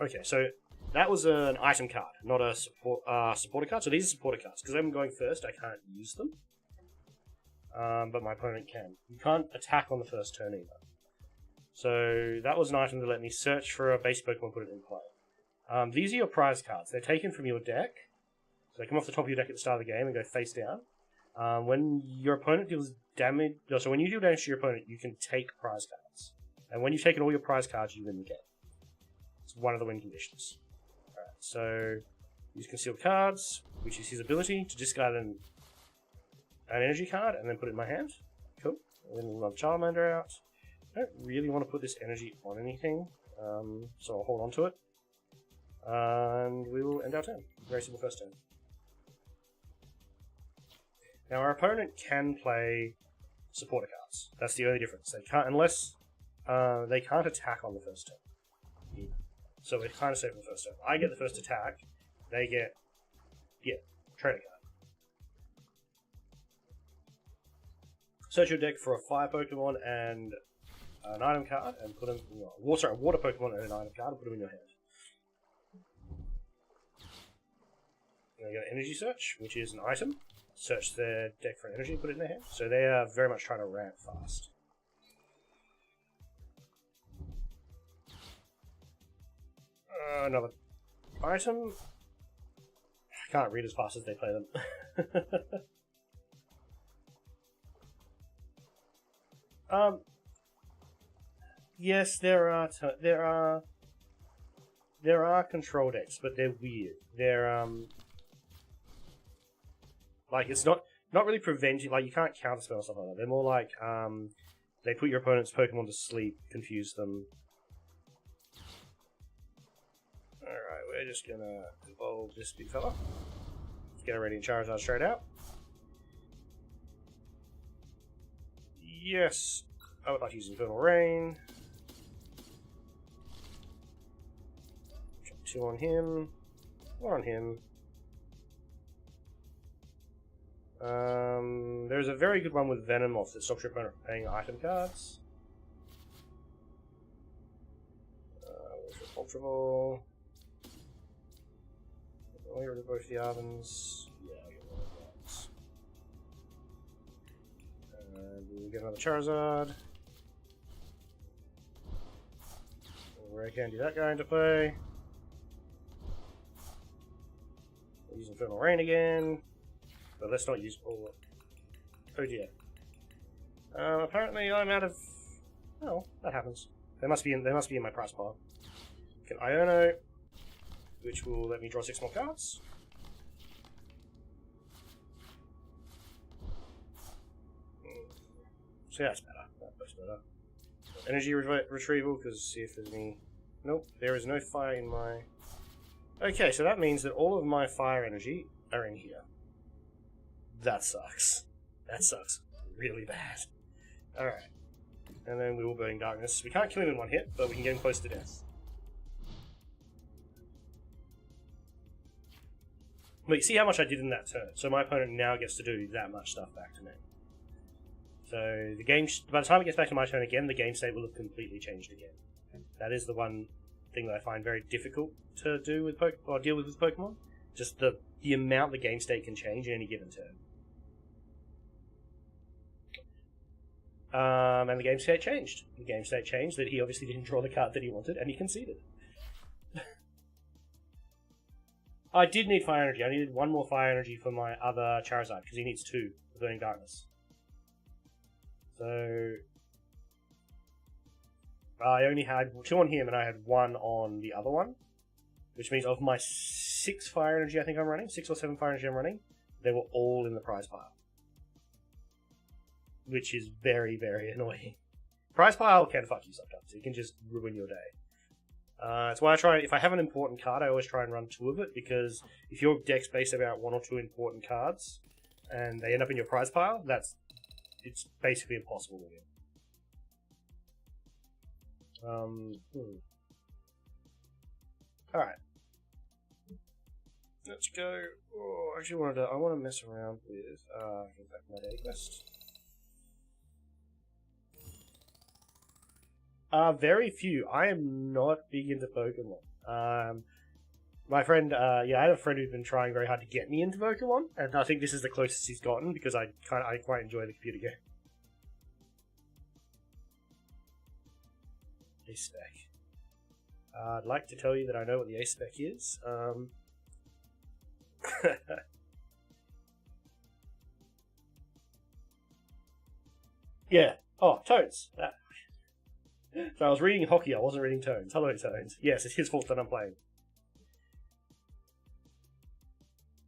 Okay, so that was an item card, not a supporter card. So these are supporter cards. Because I'm going first, I can't use them. But my opponent can. You can't attack on the first turn either. So that was an item that let me search for a base Pokemon and put it in play. These are your prize cards. They're taken from your deck. So they come off the top of your deck at the start of the game and go face down. When your opponent deals damage... So when you deal damage to your opponent, you can take prize cards. And when you've taken all your prize cards, you win the game. It's one of the win conditions. Alright, so Use concealed cards, which is his ability to discard an energy card and then put it in my hand. Cool. And then another Charmander out. I don't really want to put this energy on anything, so I'll hold on to it. And we will end our turn. Very simple first turn. Now our opponent can play supporter cards. That's the only difference. They can't, unless they can't attack on the first turn. So it's kind of safe on the first turn. I get the first attack. They get, trainer card. Search your deck for a fire Pokemon and an item card, and put them. A water Pokemon and an item card, and put them in your hand. And I get an energy search, which is an item. Search their deck for an energy, put it in their hand. So they are very much trying to ramp fast. Another item. I can't read as fast as they play them. Yes, there are control decks, but they're weird. They're like it's not really preventing. Like you can't counterspell and stuff like that. They're more like they put your opponent's Pokemon to sleep, confuse them. All right, we're just gonna evolve this big fella. Get a Radiant Charizard straight out. Yes, I would like to use Infernal Rain. Drop 2 on him, 1 on him. There's a very good one with Venomoth that stops your opponent from paying item cards. Ultra Ball. I'll get rid of both the Arvins. Yeah, I'll get rid of that. And we'll get another Charizard. Raka can do that guy into play. We'll use Infernal Rain again. But let's not use all. Oh dear. Apparently I'm out of. Oh, that happens. They must be in my prize pile. Get Iono, which will let me draw 6 more cards. So that's better. That's better. Energy retrieval, because see if there's any. Nope, there is no fire in my. Okay, so that means that all of my fire energy are in here. That sucks. That sucks really bad. Alright. And then we will Burning Darkness. We can't kill him in one hit, but we can get him close to death. But you see how much I did in that turn. So my opponent now gets to do that much stuff back to me. So the game, by the time it gets back to my turn again, the game state will have completely changed again. That is the one thing that I find very difficult to do with deal with Pokemon. Just the amount the game state can change in any given turn. And the game state changed. The game state changed that he obviously didn't draw the card that he wanted, and he conceded. I did need fire energy. I needed 1 more fire energy for my other Charizard, because he needs 2 for Burning Darkness. So I only had 2 on him, and I had 1 on the other one. Which means of my 6 fire energy I think I'm running, 6 or 7 fire energy I'm running, they were all in the prize pile. Which is very, very annoying. Prize pile can fuck you sometimes. It can just ruin your day. That's why I try, if I have an important card, I always try and run 2 of it, because if your deck's based about 1 or 2 important cards, and they end up in your prize pile, it's basically impossible to win. Alright. Let's go. Oh, actually, I want to mess around with. Get back to my daily quest. Very few. I am not big into Pokemon. My friend, I have a friend who's been trying very hard to get me into Pokemon, and I think this is the closest he's gotten because I quite enjoy the computer game. Ace spec. I'd like to tell you that I know what the ace spec is. Yeah. Oh, Tones. So I was reading hockey, I wasn't reading Tones. Hello, Tones. Yes, it's his fault that I'm playing.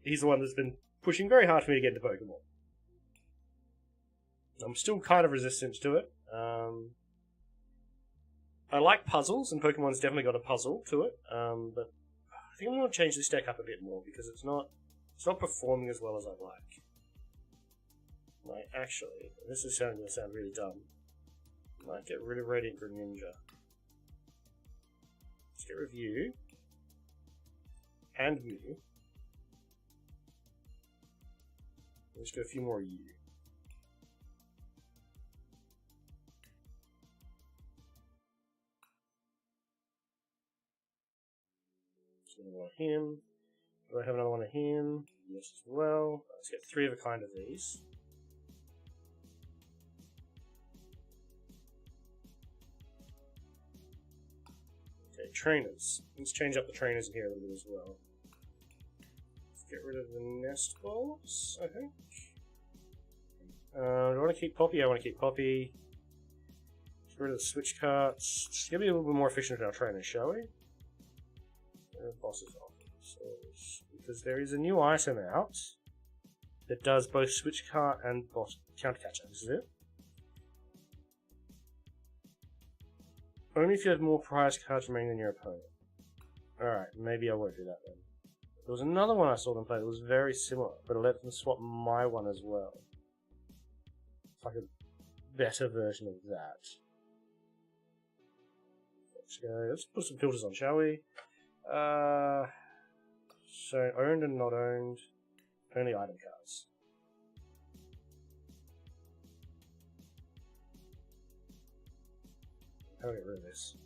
he's the one that's been pushing very hard for me to get into Pokemon. I'm still kind of resistant to it. I like puzzles, and Pokemon's definitely got a puzzle to it. But I think I'm going to change this deck up a bit more because it's not performing as well as I'd like. Like, actually, this is going to sound really dumb. Might get rid of Radiant Greninja. Let's get rid of you. And you. Let's do a few more you. So another one of him. Do I have another one of him? Yes, as well. Let's get 3 of a kind of these. Okay, trainers. Let's change up the trainers in here a little bit as well. Let's get rid of the nest balls, I think. Do I want to keep Poppy? I want to keep Poppy. Get rid of the switch carts. Just get me a little bit more efficient with our trainers, shall we? Bosses office. Because there is a new item out that does both switch cart and boss counter catcher. This is it. Only if you have more prize cards remaining than your opponent. Alright, maybe I won't do that then. There was another one I saw them play that was very similar, but I let them swap my one as well. It's like a better version of that. Let's put some filters on, shall we? So owned and not owned, only item cards. How do I get rid of this?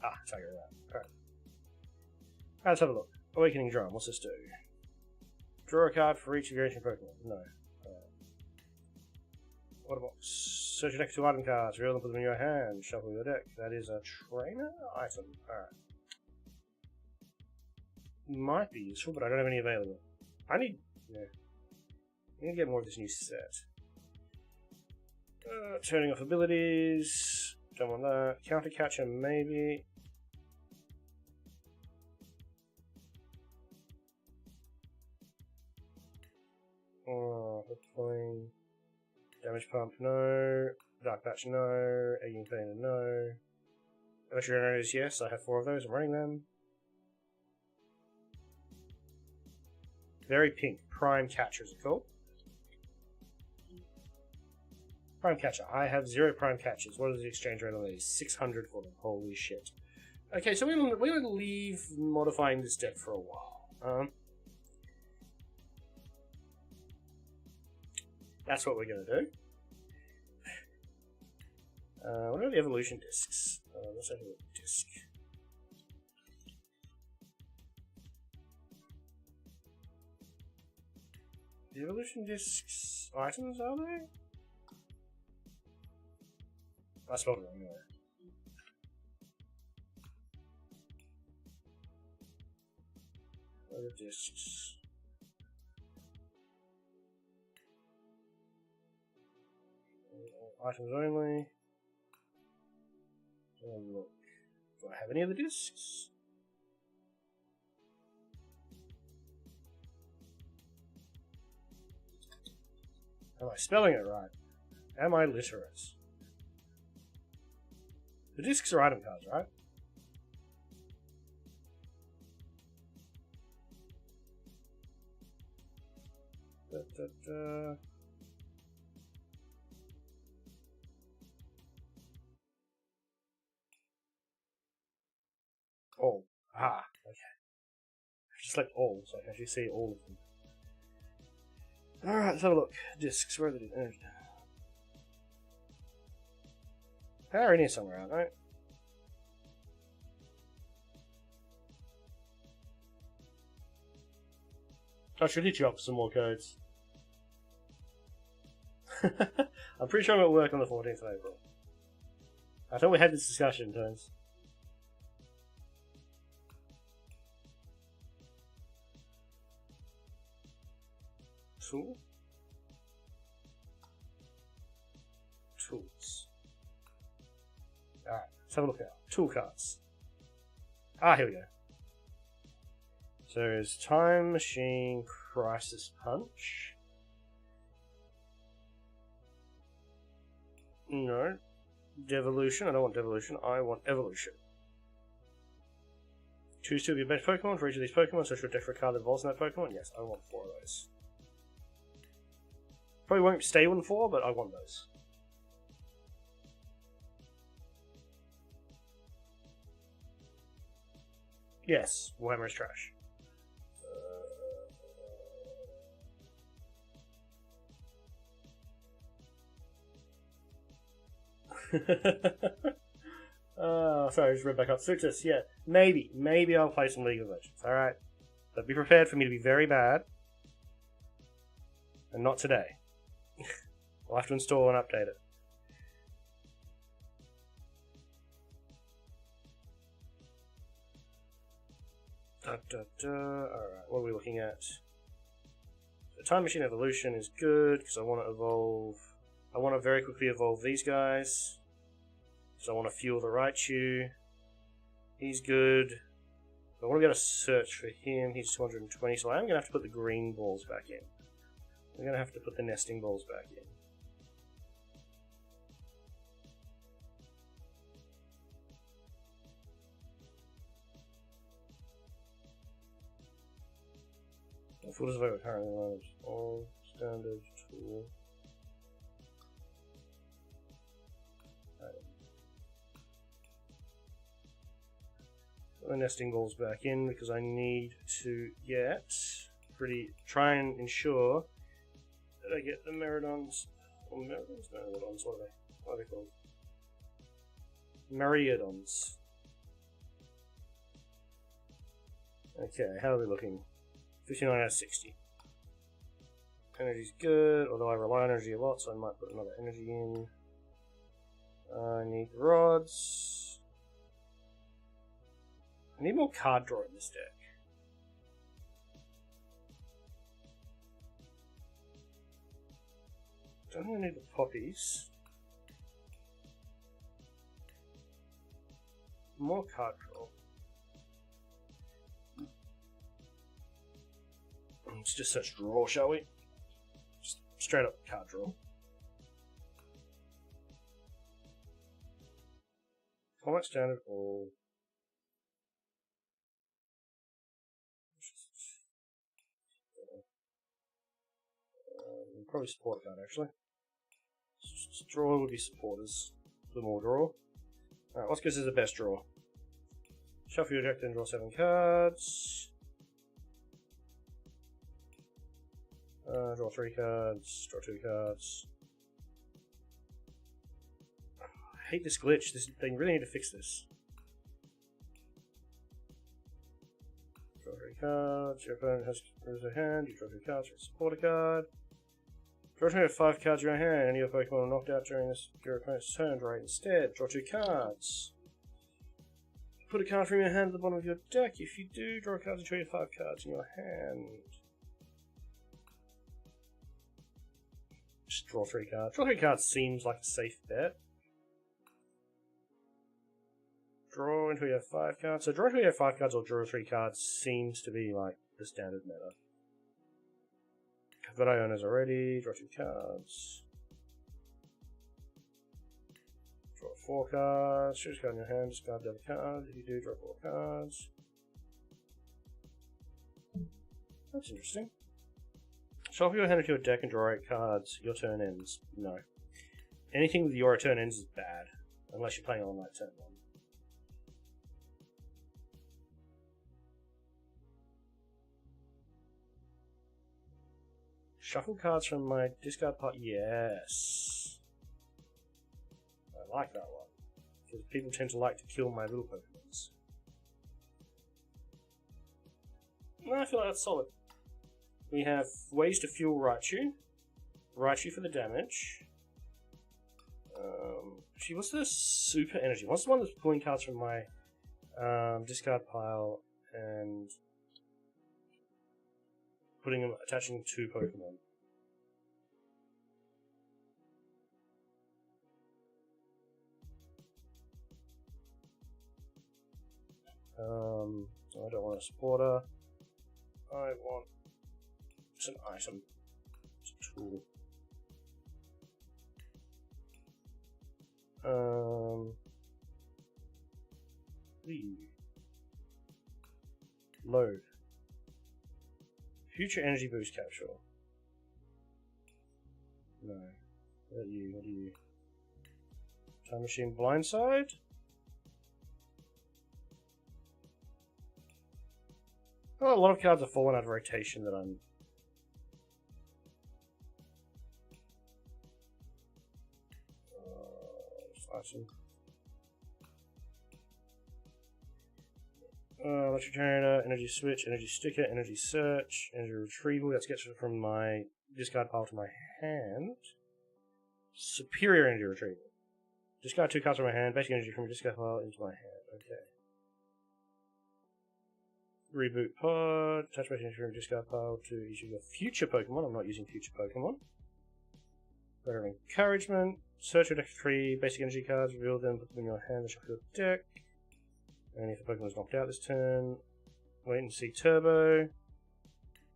That's how I get rid of that. Alright. Let's have a look. Awakening Drum, what's this do? Draw a card for each of your ancient Pokemon. No. Water box. Search your deck for 2 item cards, reveal them, put them in your hand, shuffle your deck. That is a trainer item. Alright. Might be useful, but I don't have any available. I need to get more of this new set. Turning off abilities. Don't want that. Counter catcher, maybe. Oh, Playign. Damage pump, no. Dark patch, no. Egging Painter, no. Electric Generators, yes. I have 4 of those. I'm running them. Very pink. Prime Catcher is it called? Prime Catcher. I have 0 Prime Catchers. What is the exchange rate on these? 600 for them. Holy shit. Okay, so we're going to leave modifying this deck for a while. That's what we're going to do. What are the evolution discs? Let's have a look at disc. The evolution discs items, are they? I spelled it wrong anyway. What are the discs? Items only. Look. Do I have any of the discs? Am I spelling it right? Am I literate? The discs are item cards, right? All. Ah, okay. Just like all, so I can actually see all of them. Alright, let's have a look. Discs, where are they? They're in here somewhere, aren't they? I should hit you up for some more codes. I'm pretty sure I'm at work on the 14th of April. I thought we had this discussion, Tones. Tool? Tools. Alright, let's have a look at tool cards. Ah, here we go. So there's Time Machine, Crisis Punch. No. Devolution. I don't want Devolution. I want Evolution. Choose two of your best Pokemon for each of these Pokemon. So should deck for a card that evolves in that Pokemon? Yes, I want 4 of those. Probably won't stay on 4, but I want those. Yes, Warhammer is trash. Sorry, I just read back up. Suctus, yeah. Maybe I'll play some League of Legends, alright? But be prepared for me to be very bad. And not today. I'll have to install and update it. Alright, what are we looking at? So Time Machine Evolution is good, because I want to evolve... I want to very quickly evolve these guys. So I want to fuel the Raichu. He's good. I want to be able to search for him. He's 220, so I am going to have to put the green balls back in. I'm going to have to put the nesting balls back in. What is available currently? All standard tool. Put the nesting balls back in because I need to try and ensure that I get the Meridons. Or Meridons? No, Meridons. What are they called? Meridians. Okay, how are we looking? 59 out of 60. Energy's good, although I rely on energy a lot, so I might put another energy in. I need rods. I need more card draw in this deck. Don't really need the poppies. More card draw. Let's just search draw, shall we? Just straight up card draw. Format standard all. Probably support card actually. Draw would be supporters. The more draw. Alright, what's good is the best draw? Shuffle your deck, then draw 7 cards. Draw 3 cards, draw 2 cards. I hate this glitch. They really need to fix this. Draw 3 cards. Your opponent has a hand. You draw 2 cards for a supporter card. Draw 5 cards in your hand. Any of your Pokemon are knocked out during your opponent's turn. Draw 8 instead. Draw 2 cards. Put a card from your hand at the bottom of your deck. If you do, draw a card and draw your 5 cards in your hand. Just draw 3 cards. Draw 3 cards seems like a safe bet. Draw until you have 5 cards. So draw until you have 5 cards or draw 3 cards seems to be like the standard meta. But I own as already. Draw 2 cards. Draw 4 cards. Choose a card in your hand. Discard the other card. If you do, draw 4 cards. That's interesting. Shuffle your hand into your deck and draw 8 cards. Your turn ends. No. Anything with your turn ends is bad. Unless you're playing on like turn 1. Shuffle cards from my discard pile. Yes. I like that one. Because people tend to like to kill my little Pokemons. I feel like that's solid. We have ways to fuel Raichu. Raichu for the damage. What's the super energy? What's the one that's pulling cards from my discard pile and attaching them to Pokemon? I don't want a supporter. I want it's an item. It's a tool. Load. Future energy boost capture. No. What are you? What are you? Time machine blindside? Oh, a lot of cards have fallen out of rotation that I'm... Awesome. Electric generator, energy switch, energy sticker, energy search, energy retrieval. That gets it from my discard pile to my hand. Superior energy retrieval. Discard 2 cards from my hand, basic energy from my discard pile into my hand. Okay. Reboot pod, attach basic energy from discard pile to each of your future Pokemon. I'm not using future Pokemon. Letter of encouragement. Search your deck for 3 basic energy cards, reveal them, put them in your hand, and shuffle your deck. And if the Pokemon is knocked out this turn, wait and see Turbo.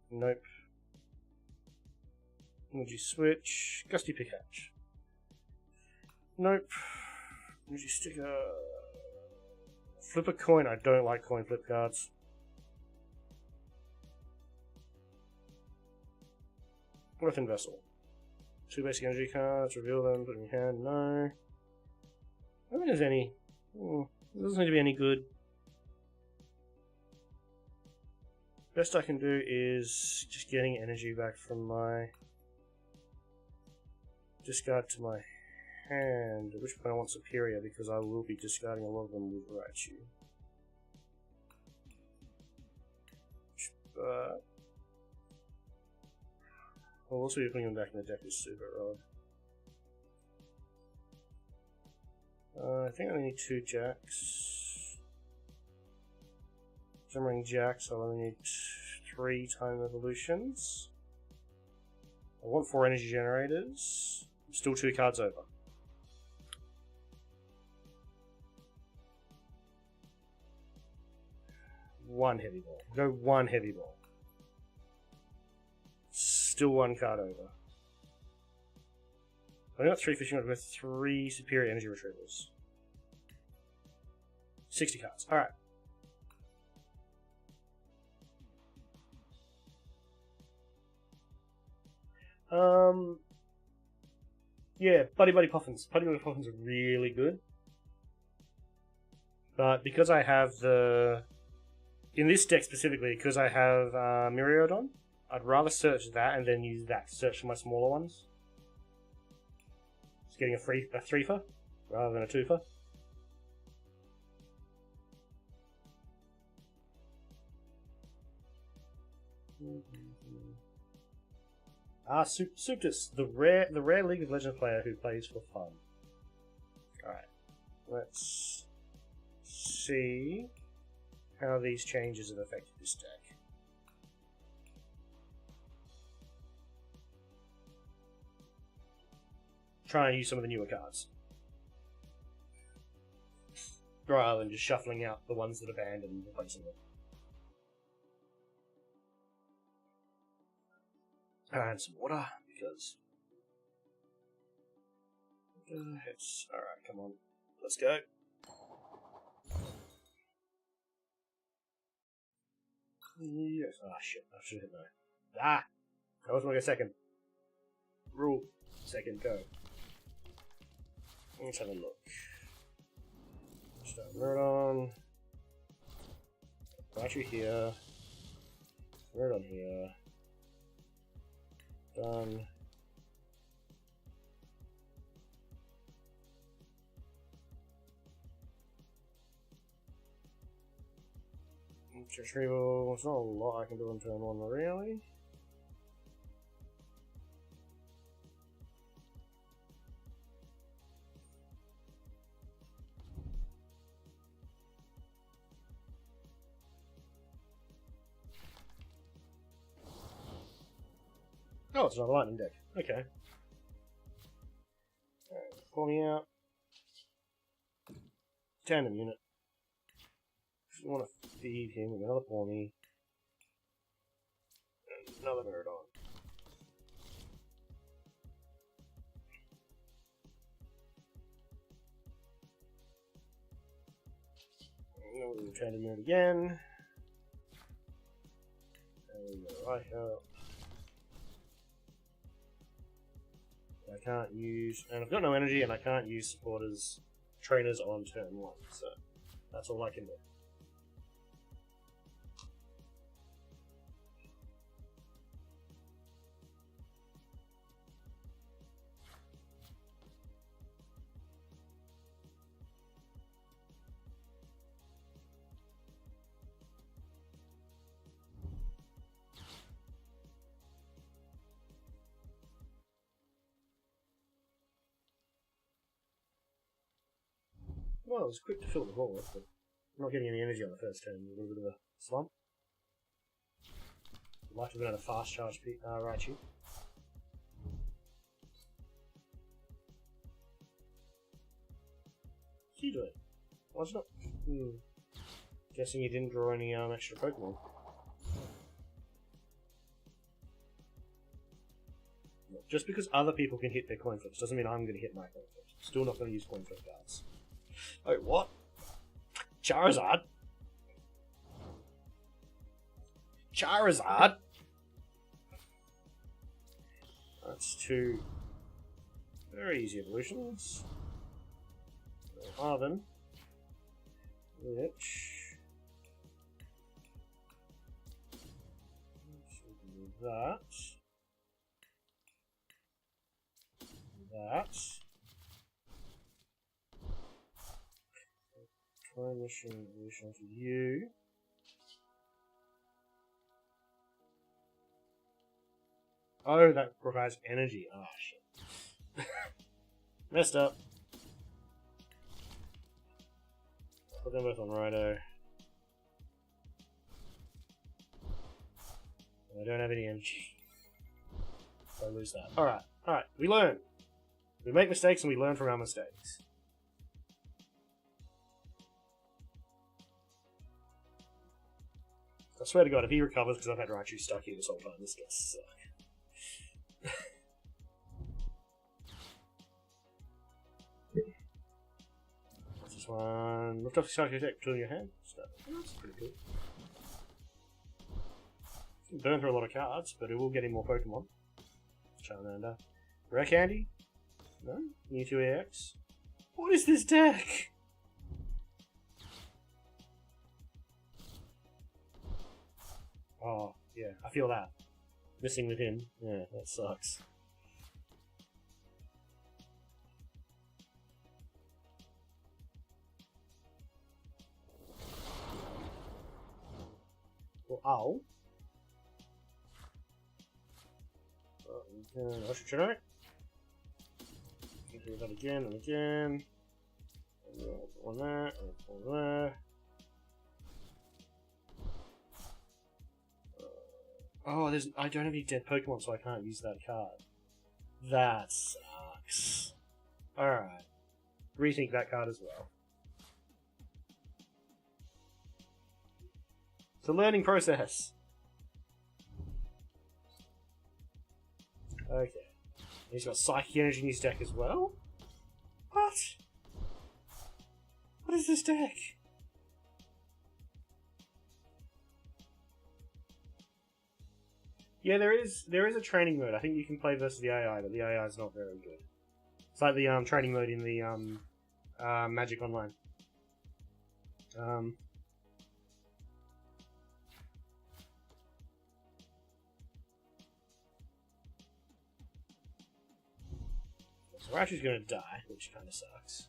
Nope. Energy switch. Gusty Pickhatch. Nope. Energy sticker. Flip a coin. I don't like coin flip cards. Earthen Vessel. 2 basic energy cards, reveal them, put them in your hand. No. I don't think there's any. It doesn't seem to be any good. Best I can do is just getting energy back from my discard to my hand, at which point I want Superior because I will be discarding a lot of them with Raichu. But I'll also be putting them back in the deck with Super Rod. I think I only need 2 Jacks. Simmering Jacks, I'll only need 3 Time Evolutions. I want 4 Energy Generators. I'm still 2 cards over. One Heavy Ball. Go 1 Heavy Ball. Still 1 card over. I got 3 fishing rods with 3 superior energy retrievals. 60 cards. Alright. Yeah, Buddy Puffins. Buddy Puffins are really good. But because I have the... In this deck specifically, because I have Myriodon, I'd rather search that and then use that to search for my smaller ones. Just getting a 3-fer rather than a 2-fer. Suptus, the rare League of Legends player who plays for fun. Alright, let's see how these changes have affected this deck. Try and use some of the newer cards, rather than just shuffling out the ones that are banned and replacing them. And some water, because it's alright, come on. Let's go. Yes. Ah, shit. I should hit no. Ah! I was like a second. Rule. Second, go. Let's have a look. Start Myriodon. Raichu here. Myriodon here. Done. Retrieval. There's not a lot I can do on turn 1, really. Oh, it's another lightning deck. Okay. Alright, pull me out. Tandem unit. We want to feed him with another Pawmi. And another Meridon. We'll train him again. And we go right up. I can't use, and I've got no energy, and I can't use supporters, trainers on turn 1, so that's all I can do. Well, it was quick to fill the board, but I'm not getting any energy on the first turn. A little bit of a slump. I'd like to have another fast charge Raichu. What's he doing? Why is it not? Guessing he didn't draw any extra Pokemon. Just because other people can hit their coin flips doesn't mean I'm going to hit my coin flips. Still not going to use coin flip cards. Oh, what? Charizard? Charizard? That's 2 very easy evolutions. Marvin. Which... that. That. Time machine evolution for you. Oh, that requires energy. Oh, shit. Messed up. Put them both on Rhino. I don't have any energy. So I lose that. Alright, alright. We learn. We make mistakes and we learn from our mistakes. I swear to God, if he recovers because I've had Raichu stuck here this whole time, this gets suck. What's this one? Lift off the Psycho Deck, tool in your hand. That's pretty cool. Burn through a lot of cards, but it will get him more Pokemon. Charmander. Rare Candy? No? Mewtwo EX? What is this deck? Oh, yeah, I feel that. Missing with him. Yeah, that sucks. Well, ow. Should I? Do that again and again. And one there, and one there. Oh, I don't have any dead Pokemon, so I can't use that card. That sucks. Alright. Rethink that card as well. It's a learning process. Okay. He's got Psychic Energy in his deck as well? What? What is this deck? Yeah, there is a training mode. I think you can play versus the AI, but the AI is not very good. It's like the training mode in the Magic Online. So Raichu's gonna die, which kind of sucks.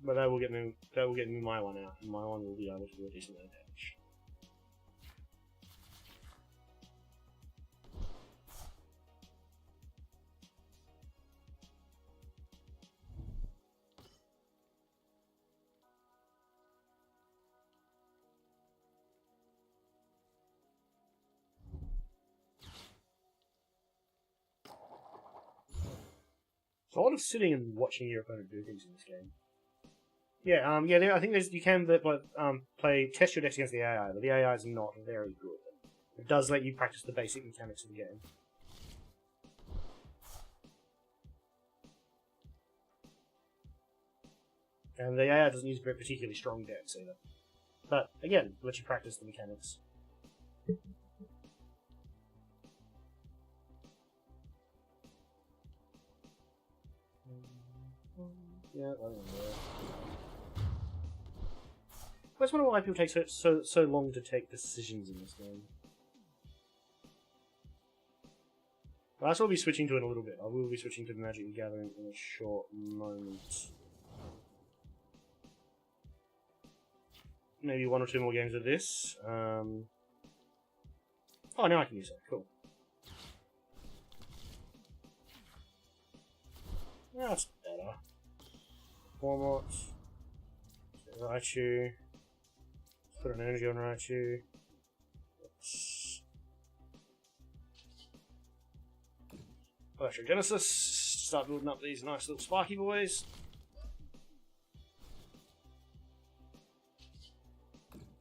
But that will get me my one out, and my one will be able to do a decent amount of damage. It's a lot of sitting and watching your opponent do things in this game. Yeah, I think you can test your decks against the AI, but the AI is not very good. It does let you practice the basic mechanics of the game. And the AI doesn't use very particularly strong decks either. But again, lets you practice the mechanics. Yeah, I don't know. I just wonder why people take so long to take decisions in this game. Well, that's what I'll be switching to in a little bit. I will be switching to Magic the Gathering in a short moment. Maybe 1 or 2 more games of this. Oh, now I can use it. Cool. That's better. Formats. Raichu. Let's put an energy on Raichu. Electrogenesis. Start building up these nice little spiky boys.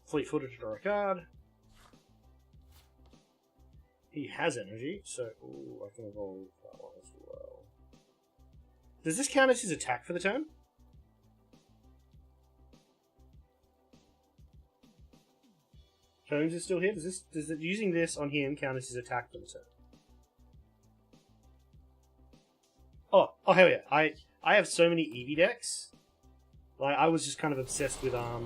Fleet-footed to draw a card. He has energy, so ooh, I can evolve that one as well. Does this count as his attack for the turn? Combs is still here. Does using this on him count as his attack for the turn? Oh hell yeah! I have so many Eevee decks. Like I was just kind of obsessed with I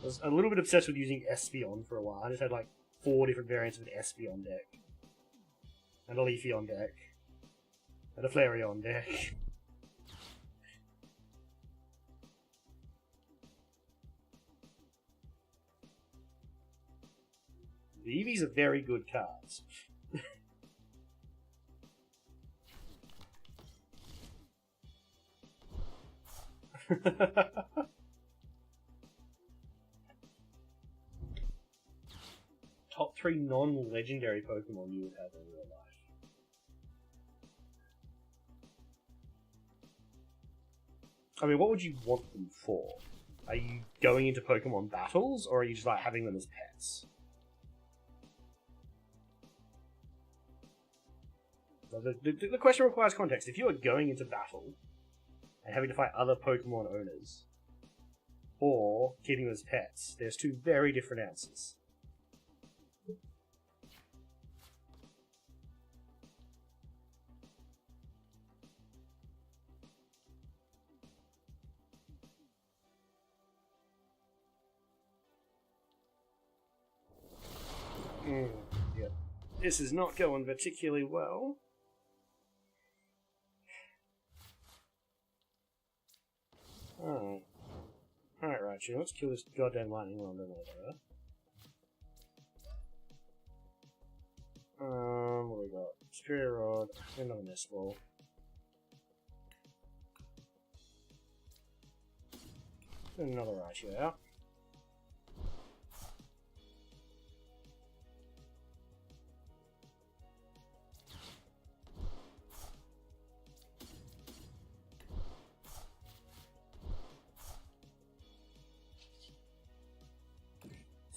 was a little bit obsessed with using Espeon for a while. I just had like 4 different variants of an Espeon deck, and a Leafeon deck, and a Flareon deck. The Eevees are very good cards. Top 3 non-legendary Pokemon you would have in real life. I mean, what would you want them for? Are you going into Pokemon battles, or are you just like having them as pets? The question requires context. If you are going into battle and having to fight other Pokemon owners, or keeping them as pets, there's 2 very different answers. Yeah. This is not going particularly well. Alright. Alright, Raichu, let's kill this goddamn lightning while I'm doing that. What do we got? Superior Rod, another Nest Ball. Another Raichu out.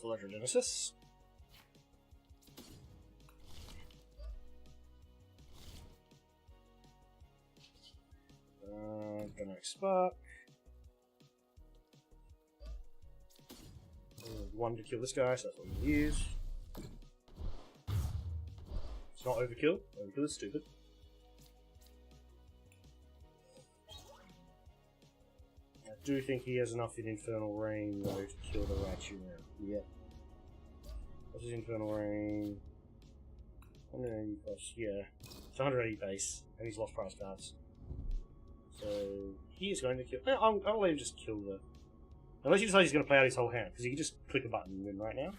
Electrogenesis. Dynamic Spark. 1 to kill this guy, so that's what I'm going to use. It's not overkill. Overkill is stupid. I do think he has enough in Infernal Rain, though, to kill the Raichu now. Yep. What's his Infernal Rain? 180 plus, yeah. It's 180 base, and he's lost prize cards. So, he is going to kill... I'll let him just kill the... Unless he decides he's going to play out his whole hand, because he can just click a button and win right now.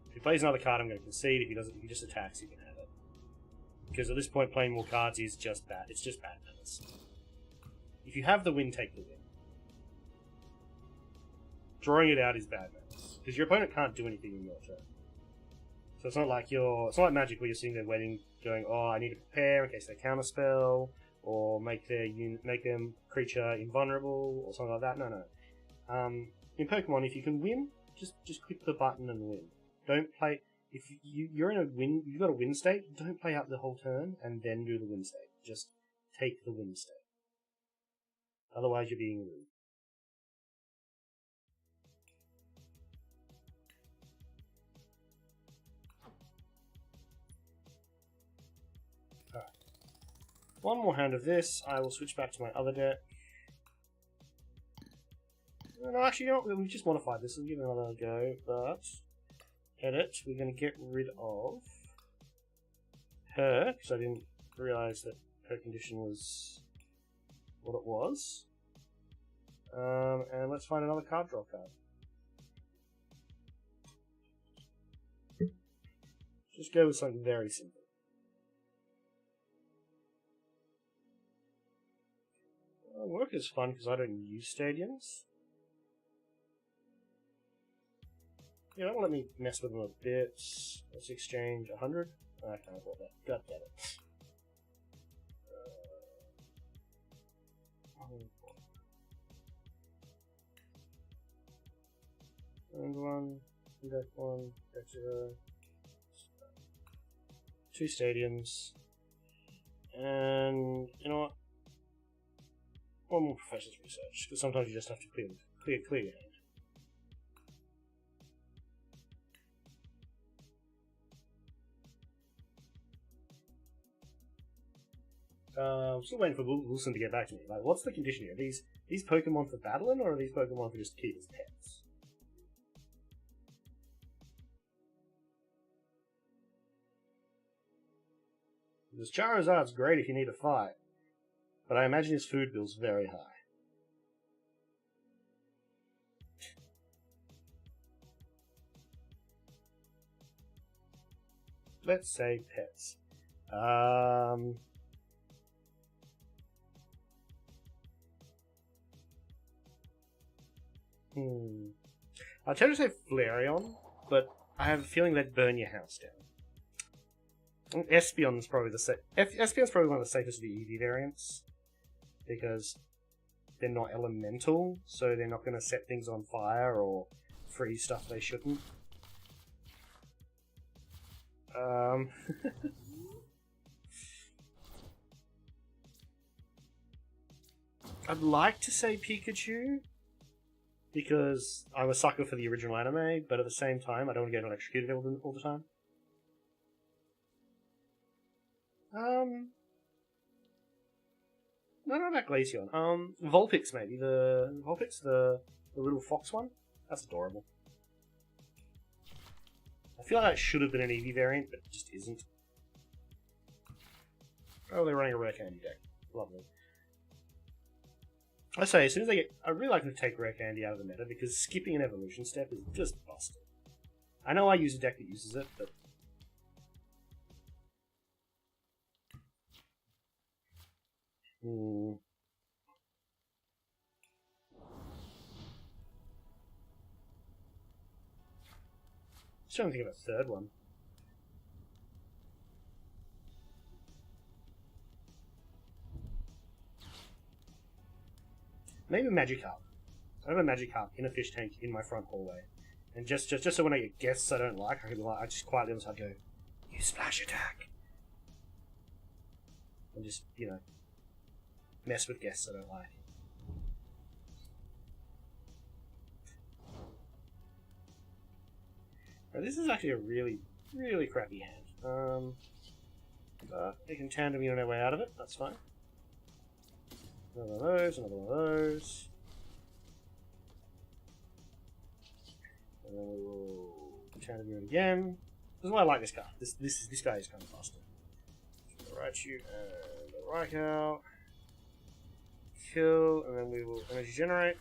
If he plays another card, I'm going to concede. If he doesn't, if he just attacks, he can have it. Because at this point, playing more cards is just bad. It's just bad manners. If you have the win, take the win. Drawing it out is bad manners. Because your opponent can't do anything in your turn. So it's not like Magic where you're sitting there waiting, going, oh, I need to prepare in case they counterspell, or make them creature invulnerable or something like that. No. In Pokemon, if you can win, just click the button and win. Don't play if you're in a win. You've got a win state. Don't play out the whole turn and then do the win state. Just take the win state. Otherwise, you're being rude. Alright. One more hand of this. I will switch back to my other deck. No, actually, you know what? We just modified this. We'll give it another go, but edit. We're going to get rid of her, because I didn't realise that her condition was what it was. And let's find another card draw card. Just go with something very simple. Work is fun because I don't use stadiums. Yeah, don't let me mess with them a bit. Let's exchange 100. I can't afford that. God damn it. And one, deck 1, deck 0. 2 stadiums. And you know what? One more Professor's Research, because sometimes you just have to clear your hand. I'm still waiting for Wilson to get back to me. Like, what's the condition here? Are these Pokemon for battling, or are these Pokemon for just keep as pets? Because Charizard's great if you need a fight, but I imagine his food bill's very high. Let's say pets. I'll tend to say Flareon, but I have a feeling they'd burn your house down. Espeon's probably Espeon's probably one of the safest of the EV variants, because they're not elemental, so they're not going to set things on fire or freeze stuff they shouldn't. I'd like to say Pikachu, because I'm a sucker for the original anime, but at the same time, I don't want to get electrocuted all the time. No, not that Glaceon. Vulpix maybe. The little fox one. That's adorable. I feel like that should have been an Eevee variant, but it just isn't. Oh, they're running a rare candy deck. Lovely. I say, as soon as they get... I really like to take rare candy out of the meta, because skipping an evolution step is just busted. I know I use a deck that uses it, but... Just trying to think of a third one. Maybe Magikarp. I have a Magikarp in a fish tank in my front hallway. And just so when I get guests I don't like, I just quietly on the side go, "You splash attack." And just, you know, mess with guests I don't like. Now, this is actually a really, really crappy hand. They can tandem you on their way out of it, that's fine. Another one of those, another one of those. And then we will tandem you again. This is why I like this card. This guy is kind of busted. Raichu and Raka. Kill, and then we will energy generate.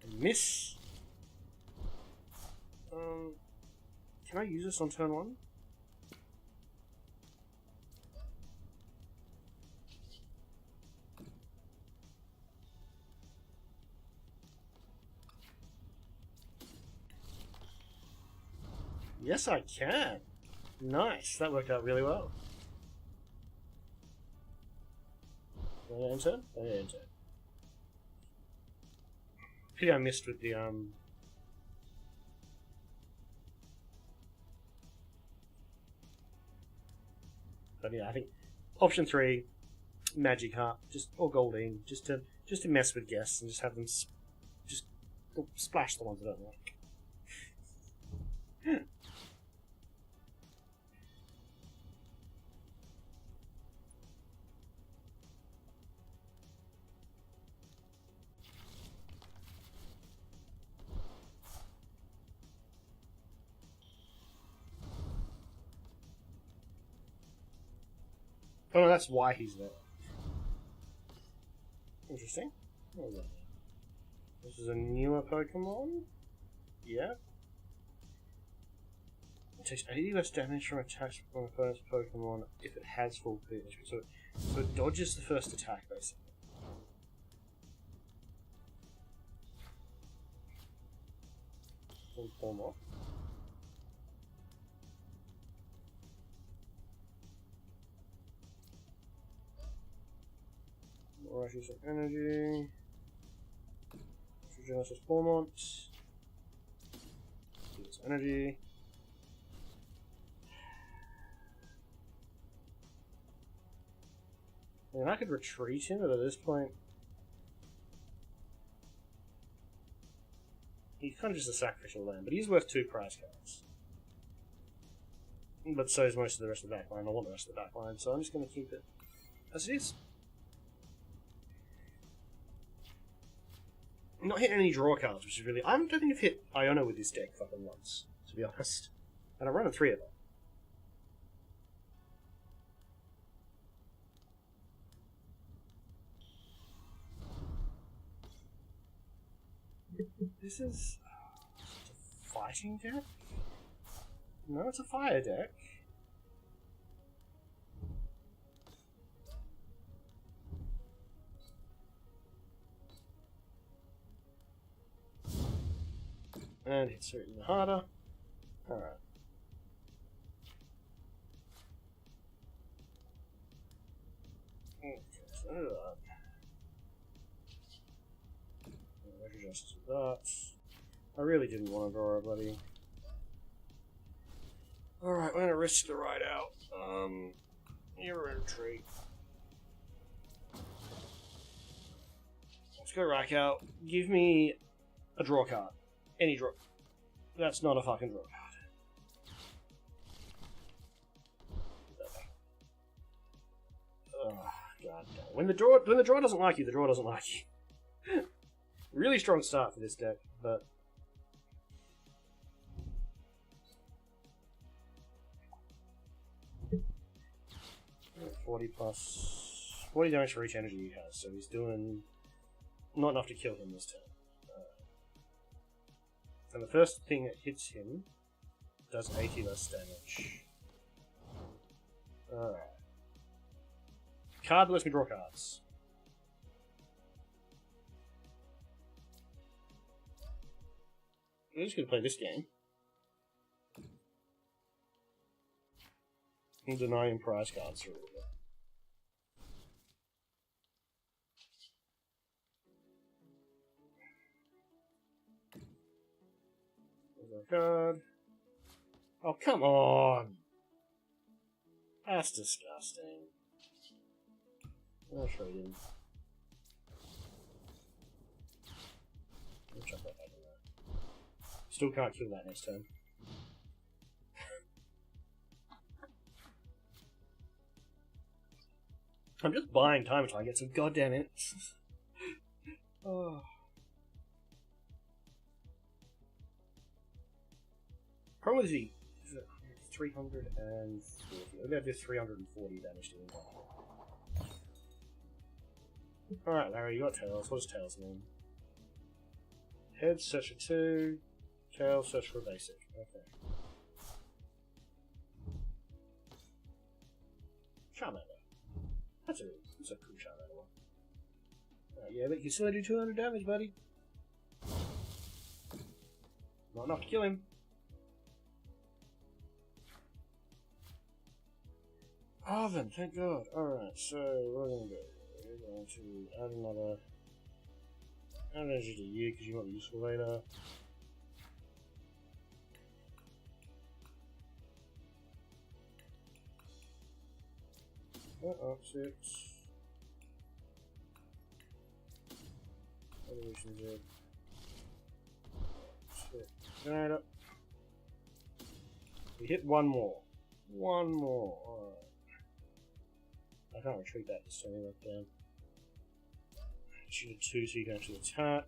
And miss. Can I use this on turn 1? Yes, I can. Nice, that worked out really well. Enter? Enter. Pity I missed with the, But yeah, I think option 3, Magic Heart, or Goldeen, just to mess with guests and just have them just splash the ones I don't like. Oh no, that's why he's there. Interesting. What was that? This is a newer Pokemon? Yeah. It takes 80 less damage from attacks from the first Pokemon if it has full PHP. So it dodges the first attack, basically. Four more. Rushes of energy. Genesis Formont. Use energy. And I could retreat him, but at this point, he's kind of just a sacrificial lamb. But he's worth 2 prize cards. But so is most of the rest of the backline. I want the rest of the backline, so I'm just going to keep it as it is. I'm not hitting any draw cards, which is really... I don't think I've hit Iona with this deck fucking once, to be honest. And I'm running 3 of them. This is... a fighting deck? No, it's a fire deck. And hits her even harder. Alright. Okay, so that. Measure justice with that. I really didn't want to draw a bloody. Alright, we're gonna risk the ride out. You're in a retreat. Let's go rack out. Give me a draw card. Any draw. That's not a fucking draw card. Oh, god damn. When the draw doesn't like you, the draw doesn't like you. Really strong start for this deck, but 40 plus 40 damage for each energy he has, so he's doing not enough to kill him this turn. And the first thing that hits him does 80 less damage. Alright. Card that lets me draw cards. I'm just going to play this game. And deny him prize cards for a little bit. Card. Oh, come on! That's disgusting. I'll show you. I'll chuck that back in there. Still can't kill that next turn. I'm just buying time until I get some goddamn hits. Oh. Problem is he 340. Maybe I'll do 340 damage to him. Alright, Larry, you got Tails. What does Tails mean? Head, search for 2. Tail, search for a basic. Okay. Charmander. That's a cool Charmander one. Yeah, but you still do 200 damage, buddy. Not enough to kill him. Arvin, thank God. Alright, so we're gonna go we're going to add another energy to you because you might be useful later. Six. Evolution Z. Right up. We hit one more. One more. Alright. I can't retreat that this time. Right down. Shoot a 2 so you can actually attack.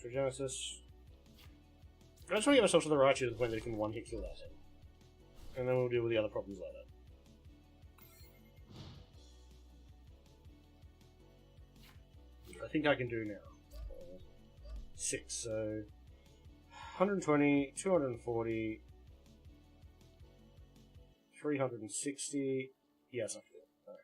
Genesis. I just want to get myself to the right to the point that it can one-hit kill that thing. And then we'll deal with the other problems later. I think I can do now. 6, so 120, 240, 360. Yes, I feel it. Alright.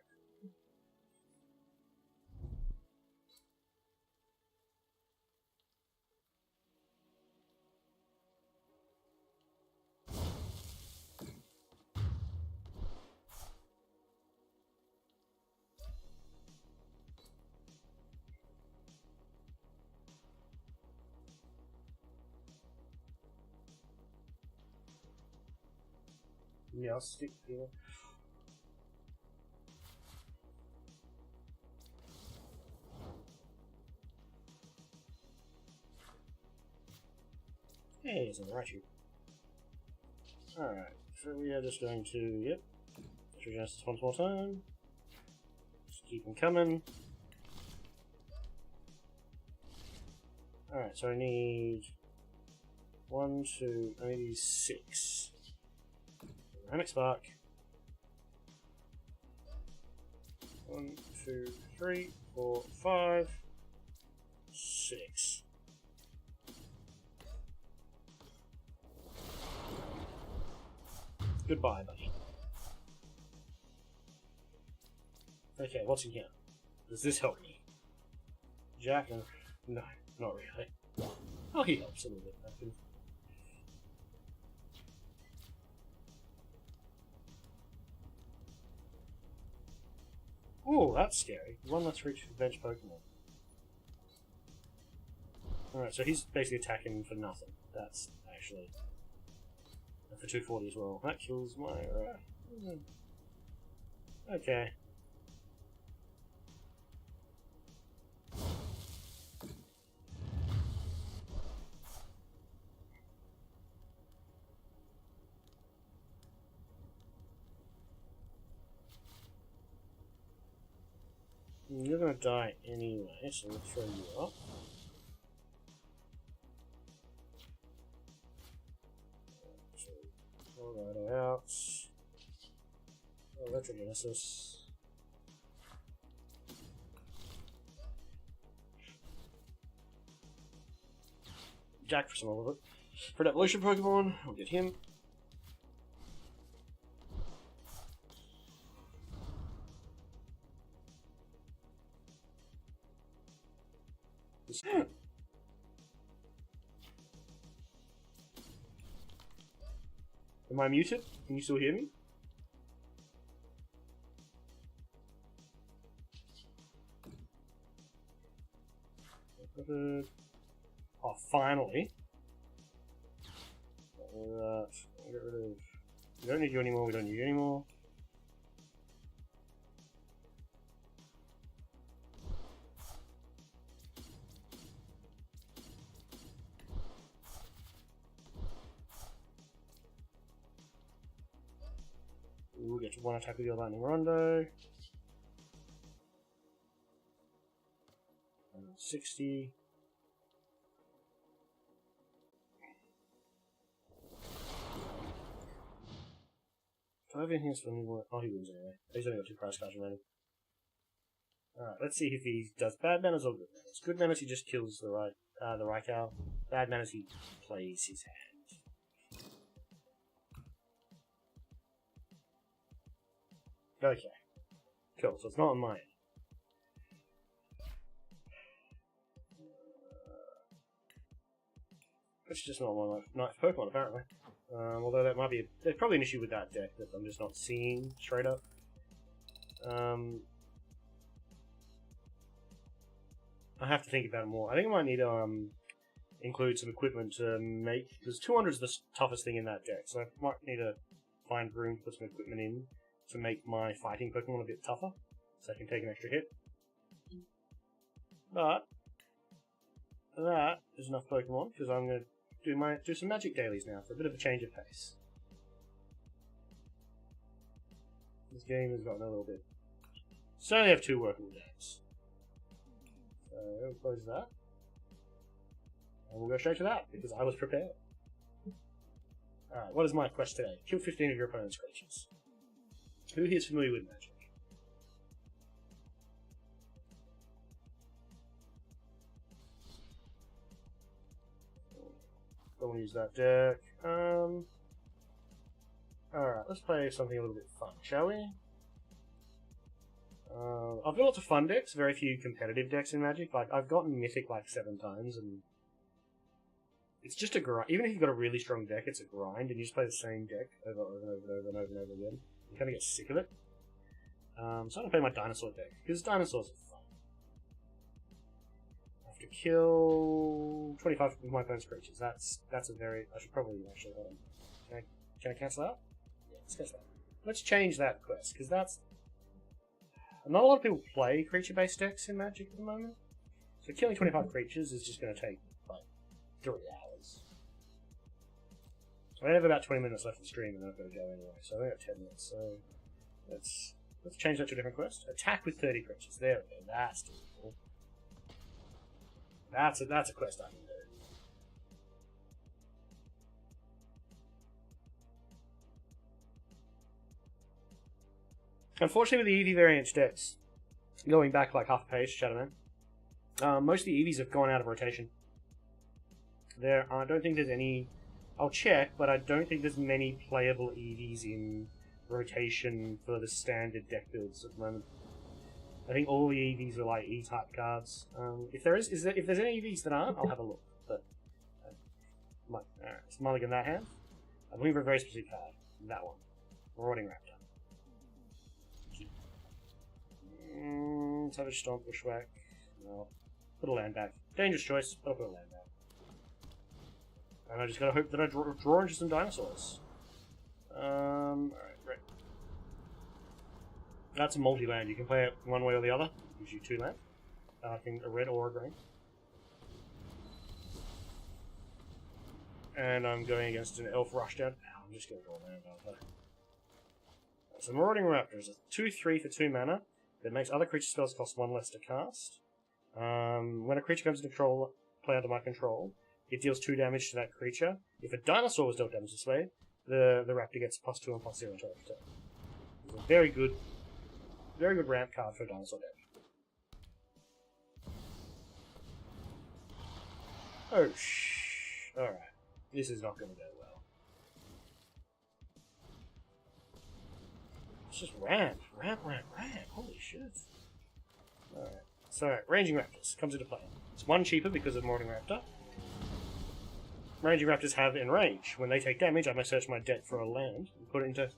Yeah, I'll stick here. Hey, it's on the right here. Alright, so we are just going to, yep, adjust this once more time. Just keep them coming. Alright, so I need 1, 2, I need 6. Dynamic Spark. 1, 2, 3, 4, 5, 6. Goodbye, buddy. Okay, what's in here? Does this help me? Jack? No, not really. Oh, he helps a little bit. I think. Oh, that's scary. One less reach for bench Pokemon. Alright, so he's basically attacking for nothing. That's actually... for 240 as well. That kills my... okay. You're gonna die anyway, so we'll throw you up. So, Colorado out. Electrogenesis. Jack for some of it. For an evolution Pokemon, we'll get him. Am I muted? Can you still hear me? Oh, finally. Get rid of... We don't need you anymore, we don't need you anymore. We'll get to one attack with your Lightning Rondo. 60. Do I have anything else for me? Oh, he loses anyway. He's only got 2 prize cards remaining. Alright, let's see if he does bad manners or good manners. Good manners, he just kills the Raka. Bad manners, he plays his hand. Okay. Cool, so it's not on my end. It's just not my nice Pokemon, apparently. Although that might be... There's probably an issue with that deck that I'm just not seeing straight up. I have to think about it more. I think I might need to include some equipment to make... Because 200 is the toughest thing in that deck, so I might need to find room to put some equipment in to make my fighting Pokemon a bit tougher, so I can take an extra hit. But that is enough Pokemon, because I'm going to do some magic dailies now for a bit of a change of pace. This game has gotten a little bit... So I only have 2 workable days. So we'll close that. And we'll go straight to that, because I was prepared. Alright, what is my quest today? Kill 15 of your opponent's creatures. Who here is familiar with Magic? Don't want to use that deck. Alright, let's play something a little bit fun, shall we? I've got lots of fun decks, very few competitive decks in Magic. Like, I've gotten Mythic like 7 times, and it's just a grind. Even if you've got a really strong deck, it's a grind, and you just play the same deck over and over and over and over and over again. You kind of get sick of it. So I'm going to play my dinosaur deck, because dinosaurs are fun. I have to kill 25 of my opponent's creatures. That's a very... I should probably actually... Hold on. Can I cancel that? Yeah, let's cancel that. Let's change that quest, because that's... Not a lot of people play creature-based decks in Magic at the moment. So killing 25 creatures is just going to take, like, 3 hours. I have about 20 minutes left of the stream and I've got to go anyway, so I only have 10 minutes, so let's change that to a different quest. Attack with 30 creatures. There we go. That's doable. That's a quest I can do. Unfortunately, with the EV variant decks, going back like half a page, Shadowman, most of the EVs have gone out of rotation. I don't think there's any... I'll check, but I don't think there's many playable EVs in rotation for the standard deck builds at the moment. I think all the EVs are like E-type cards. If there's any EVs that aren't, I'll have a look. But alright, let's mulligan that hand. I'm looking for a very specific card. That one. Marauding Raptor. Savage Stomp, Bushwhack. No. Put a land back. Dangerous choice, but I'll put a land back. And I just gotta hope that I draw into some dinosaurs. Alright, great. That's a multi-land. You can play it one way or the other. Gives you 2 land. I think a red or a green. And I'm going against an Elf Rushdown. I'm just gonna draw a land, aren't I? So Marauding Raptor is a 2/3 for 2 mana. That makes other creature spells cost 1 less to cast. When a creature comes into play under my control, it deals 2 damage to that creature. If a dinosaur was dealt damage this way, the raptor gets +2 and +0 to attack. It's a very good ramp card for a dinosaur deck. Oh Alright. This is not going to go well. It's just ramp. Holy shit. Alright. So, Ranging Raptors comes into play. It's 1 cheaper because of Marauding Raptor. Ranging Raptors have Enrage. When they take damage, I may search my deck for a land and put it into...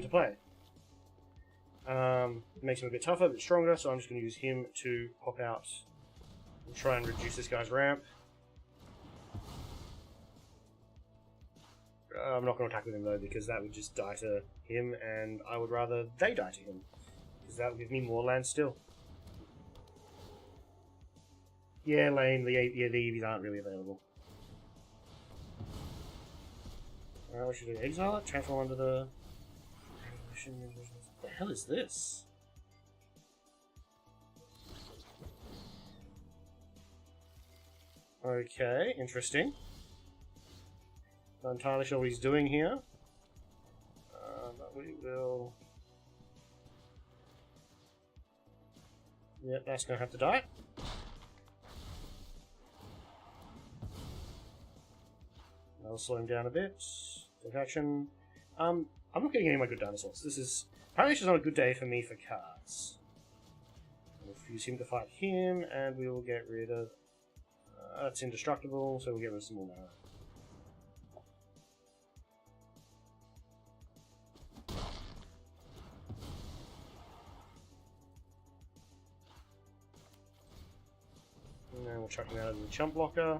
play. Makes him a bit tougher, a bit stronger, so I'm just going to use him to pop out and try and reduce this guy's ramp. I'm not going to attack with him though, because that would just die to him, and I would rather they die to him, because that would give me more land still. Yeah, lame. The EVs aren't really available. Alright, what should we do? Exile it? Transform under the... What the hell is this? Okay, interesting. Not entirely sure what he's doing here. But we will... Yep, that's going to have to die. I'll slow him down a bit. Take action. I'm not getting any of my good dinosaurs. This is... Apparently it's just not a good day for me for cards. We'll use him to fight him, and we will get rid of... that's indestructible, so we'll get rid of some more mana. And then we'll chuck him out of the chump blocker.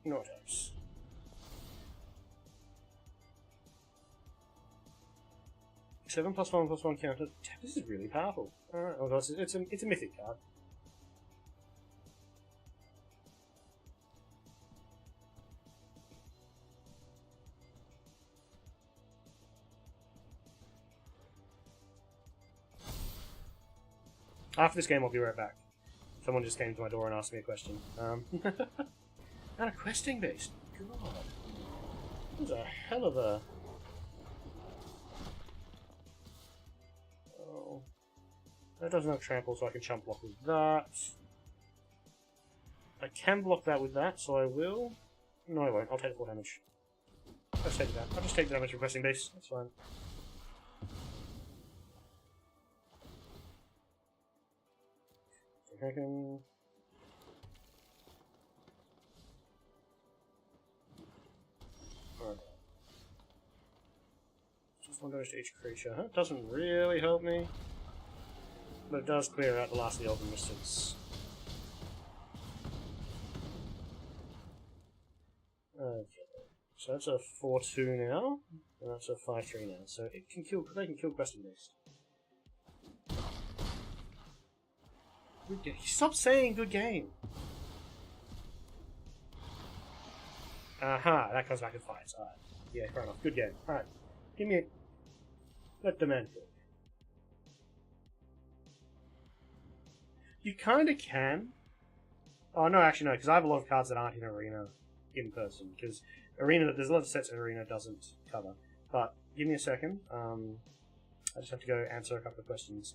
Nautos. Seven plus one counter. This is really powerful. Alright, well, it's a mythic card. After this game, I'll be right back. Someone just came to my door and asked me a question. Not a questing beast. God. That was a hell of a... Oh. That doesn't have trample, so I can chump block with that. I can block that with that, so I will. No, I won't. I'll take 4 damage. I'll just take that. I'll just take the damage from questing beast. That's fine. I can... Alright. Just 1 damage to each creature. That doesn't really help me. But it does clear out the last of the Elven Mystics. Okay. So that's a 4-2 now. And that's a 5-3 now. So it can kill, they can kill Questing Beast. Good game. Stop saying good game. Aha, that comes back and fights. Alright. Yeah, fair enough. Good game. Alright. Give me a... Let the man cook. You kinda can. Oh, no, actually no, because I have a lot of cards that aren't in Arena in person. Because Arena, there's a lot of sets that Arena doesn't cover. But, give me a second. I just have to go answer a couple of questions.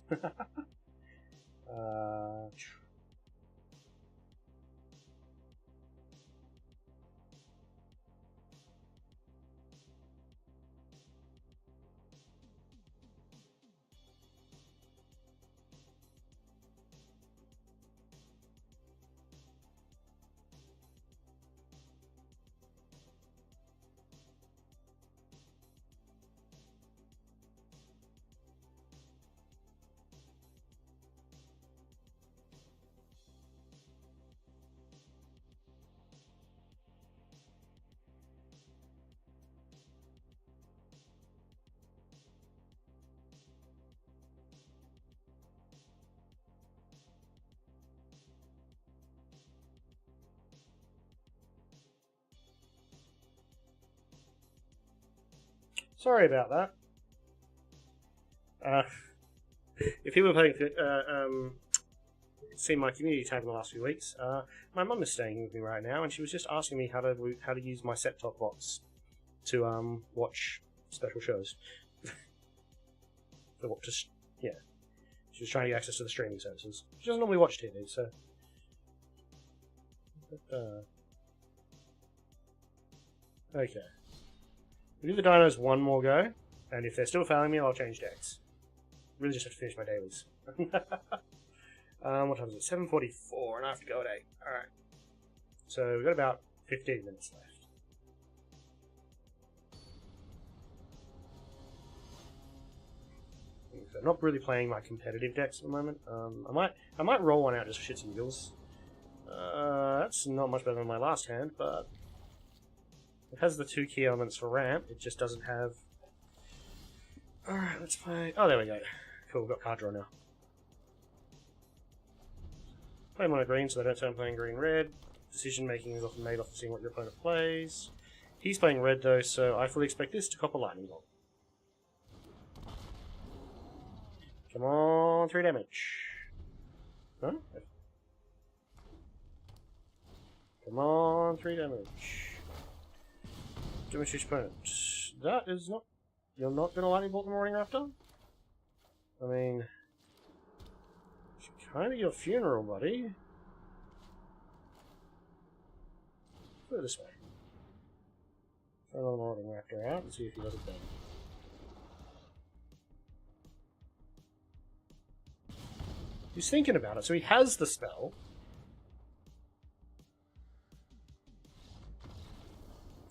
Sorry about that. If people have seen my community tab in the last few weeks, my mum is staying with me right now, and she was just asking me how to use my set-top box to watch special shows. Yeah, she was trying to get access to the streaming services. She doesn't normally watch TV, so. Okay. We'll give the dinos one more go, and if they're still failing me, I'll change decks. Really just have to finish my dailies. What time is it? 7:44, and I have to go at 8. Alright. So we've got about 15 minutes left. So I'm not really playing my competitive decks at the moment. I might roll one out just for shits and giggles. That's not much better than my last hand, but it has the 2 key elements for ramp. It just doesn't have... Alright, let's play... Oh, there we go. Cool, we've got card draw now. Play mono green so they don't start playing green-red. Decision making is often made off of seeing what your opponent plays. He's playing red though, so I fully expect this to cop a lightning bolt. Come on, 3 damage. Huh? Come on, 3 damage. Damage to each opponent. That is not... You're not going to lightning bolt the Morning Raptor? I mean... It's kind of your funeral, buddy. Put it this way. Throw the Morning Raptor out and see if he does it better. He's thinking about it, so he has the spell.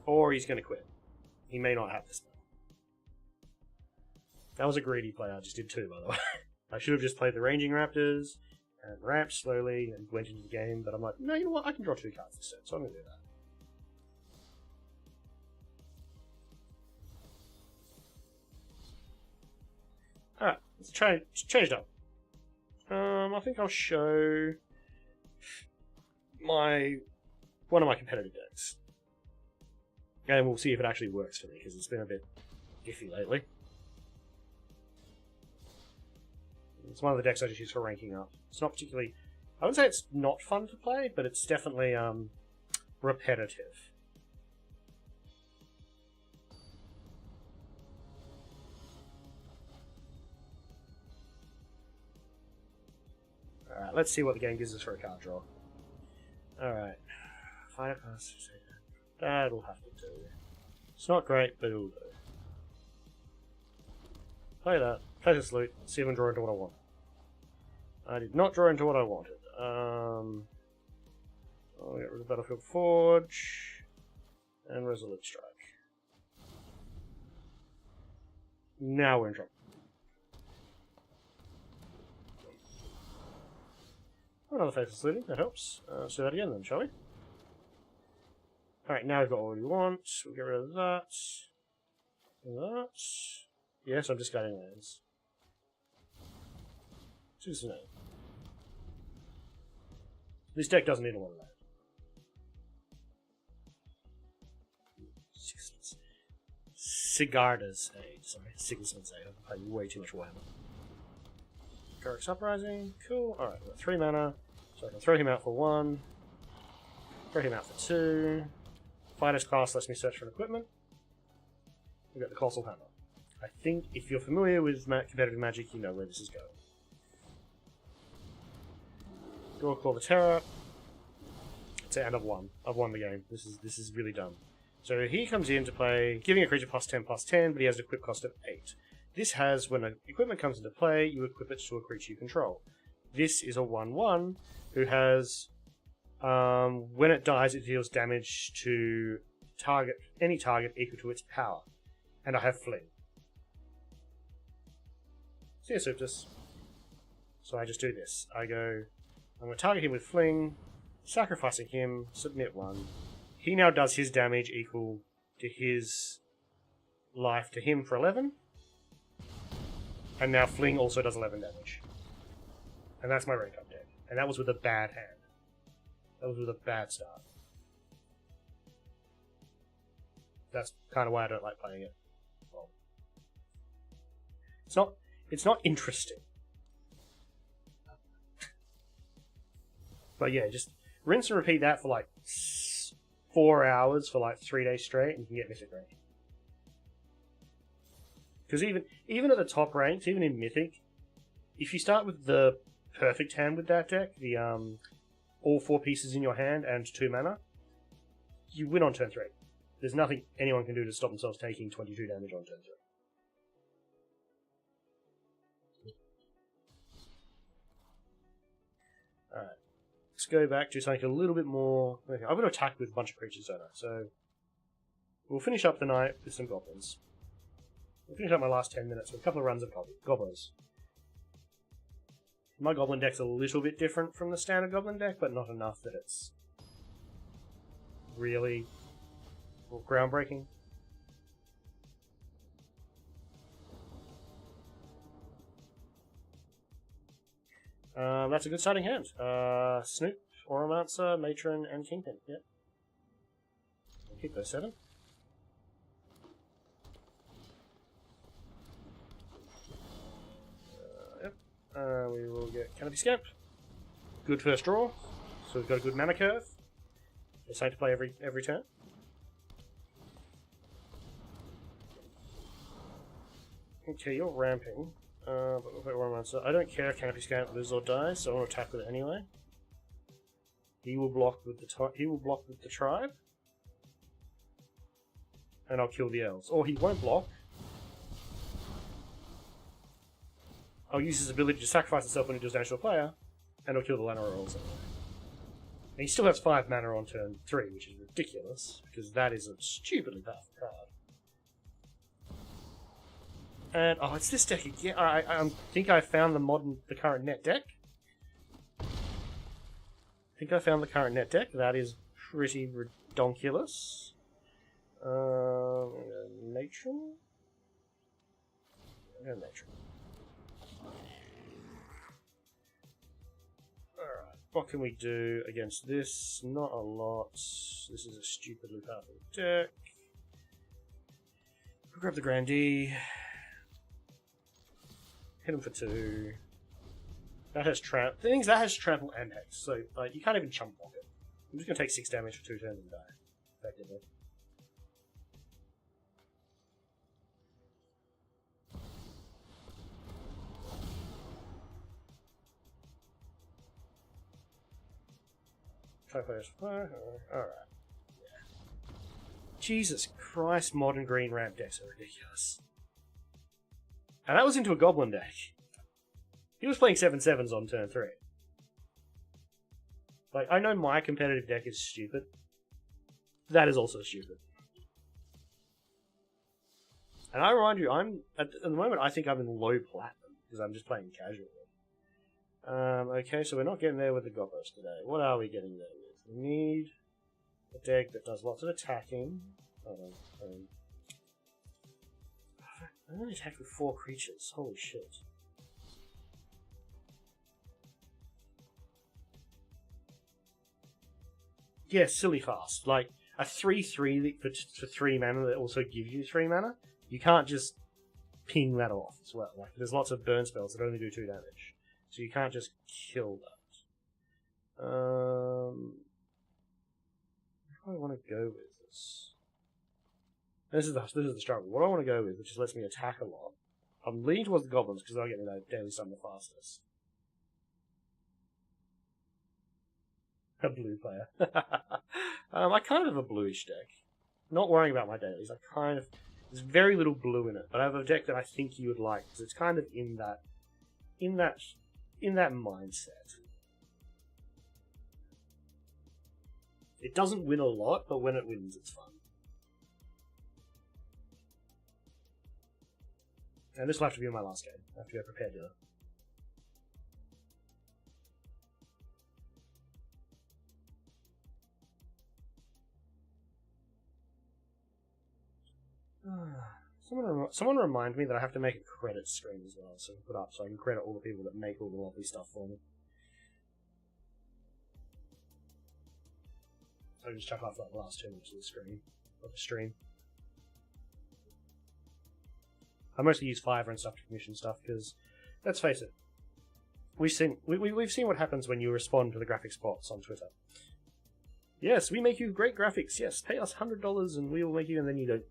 Or he's going to quit. He may not have the spell. That was a greedy play. I just did 2, by the way. I should have just played the Ranging Raptors and ramped slowly and went into the game, but I'm like, no, you know what? I can draw 2 cards instead, so I'm going to do that. Alright, let's change it up. I think I'll show one of my competitive decks. And we'll see if it actually works for me, because it's been a bit iffy lately. It's one of the decks I just use for ranking up. It's not particularly... I wouldn't say it's not fun to play, but it's definitely repetitive. Alright, let's see what the game gives us for a card draw. Alright. Find a pass. That'll have to do. It's not great, but it'll do. Play that. Play this loot. See if I can draw into what I want. I did not draw into what I wanted. I'll get rid of Battlefield Forge and Resolute Strike. Now we're in trouble. Another Faithless Looting, that helps. Let's do that again then, shall we? Alright, now we've got what we want. We'll get rid of that. And that. Yes, I'm discarding those. Choose a name. This deck doesn't need a lot of that. Sigarda's Aid. Sorry, Sigismund's Aid. I'm playing way too much Warhammer. Garrick's Uprising. Cool. Alright, we've got 3 mana. So I can throw him out for 1. Throw him out for 2. Fighter's Class lets me search for an equipment. We've got the Colossal Hammer. I think if you're familiar with competitive Magic, you know where this is going. Draw Call the Terror. That's it, and I've won. I've won the game. This is really dumb. So he comes in to play, giving a creature +10/+10, but he has an equip cost of 8. This has, when an equipment comes into play, you equip it to a creature you control. This is a 1/1 who has, when it dies, it deals damage to any target equal to its power. And I have Fling. See ya, Suptus. So I just do this. I go, I'm going to target him with Fling, sacrificing him, submit 1. He now does his damage equal to his life to him for 11. And now Fling also does 11 damage. And that's my rank up deck. And that was with a bad hand. That was with a bad start. That's kind of why I don't like playing it. Well, it's not interesting. But yeah, just rinse and repeat that for like 4 hours for like 3 days straight, and you can get Mythic rank. Because even at the top ranks, even in Mythic, if you start with the perfect hand with that deck, the all 4 pieces in your hand and 2 mana, you win on turn 3. There's nothing anyone can do to stop themselves taking 22 damage on turn 3. Alright. Let's go back to something a little bit more... Okay, I'm going to attack with a bunch of creatures, don't I? So, we'll finish up the night with some goblins. We'll finish up my last 10 minutes with a couple of runs of goblins. My goblin deck's a little bit different from the standard goblin deck, but not enough that it's really groundbreaking. That's a good starting hand. Snoop, Oromancer, Matron, and Kingpin. Yep. I'll keep those 7. Yep. We will get Canopy Scamp. Good first draw. So we've got a good mana curve. It's safe to play every turn. Okay, you're ramping. But we'll play Oromancer. I don't care if Canopy Scamp lives or dies, so I want to attack with it anyway. He will block with the tribe. And I'll kill the elves. Or he won't block. I'll use his ability to sacrifice itself when it deals damage to a player, and it'll kill the Llanowar rolls anyway. And he still has 5 mana on turn 3, which is ridiculous, because that is a stupidly powerful card. And, oh, it's this deck again. I think I found the current net deck. That is pretty redonkulous. Matron? Matron. Alright, what can we do against this? Not a lot. This is a stupidly powerful deck. We'll grab the Grandee. Hit him for 2. That has trample. The thing is, that has trample and hex, so like you can't even chump block it. I'm just gonna take 6 damage for 2 turns and die, effectively. Alright. Yeah. Jesus Christ, modern green ramp decks are ridiculous. And that was into a goblin deck. He was playing 7/7s on turn 3. Like, I know my competitive deck is stupid. That is also stupid. And I remind you, at the moment, I think I'm in low platinum, because I'm just playing casually. Okay, so we're not getting there with the goblins today. What are we getting there with? We need a deck that does lots of attacking. Hold on. I only attacked with 4 creatures. Holy shit. Yeah, silly fast. Like, a 3/3 for 3 mana that also gives you 3 mana. You can't just ping that off as well. Like, there's lots of burn spells that only do 2 damage. So you can't just kill that. Where do I want to go with this? This is the struggle. What I want to go with, which just lets me attack a lot. I'm leaning towards the goblins because they'll get me that daily summon the fastest. A blue player. I kind of have a bluish deck. Not worrying about my dailies. There's very little blue in it, but I have a deck that I think you would like because it's kind of in that mindset. It doesn't win a lot, but when it wins, it's fun. And this will have to be my last game. I have to go prepared to. Someone remind me that I have to make a credit screen as well, so I can credit all the people that make all the lovely stuff for me. So I just chuck off like the last 2 minutes of the stream. I mostly use Fiverr and stuff to commission stuff because, let's face it, we've seen what happens when you respond to the graphics bots on Twitter. Yes, we make you great graphics. Yes, pay us $100 and we will make you. And then you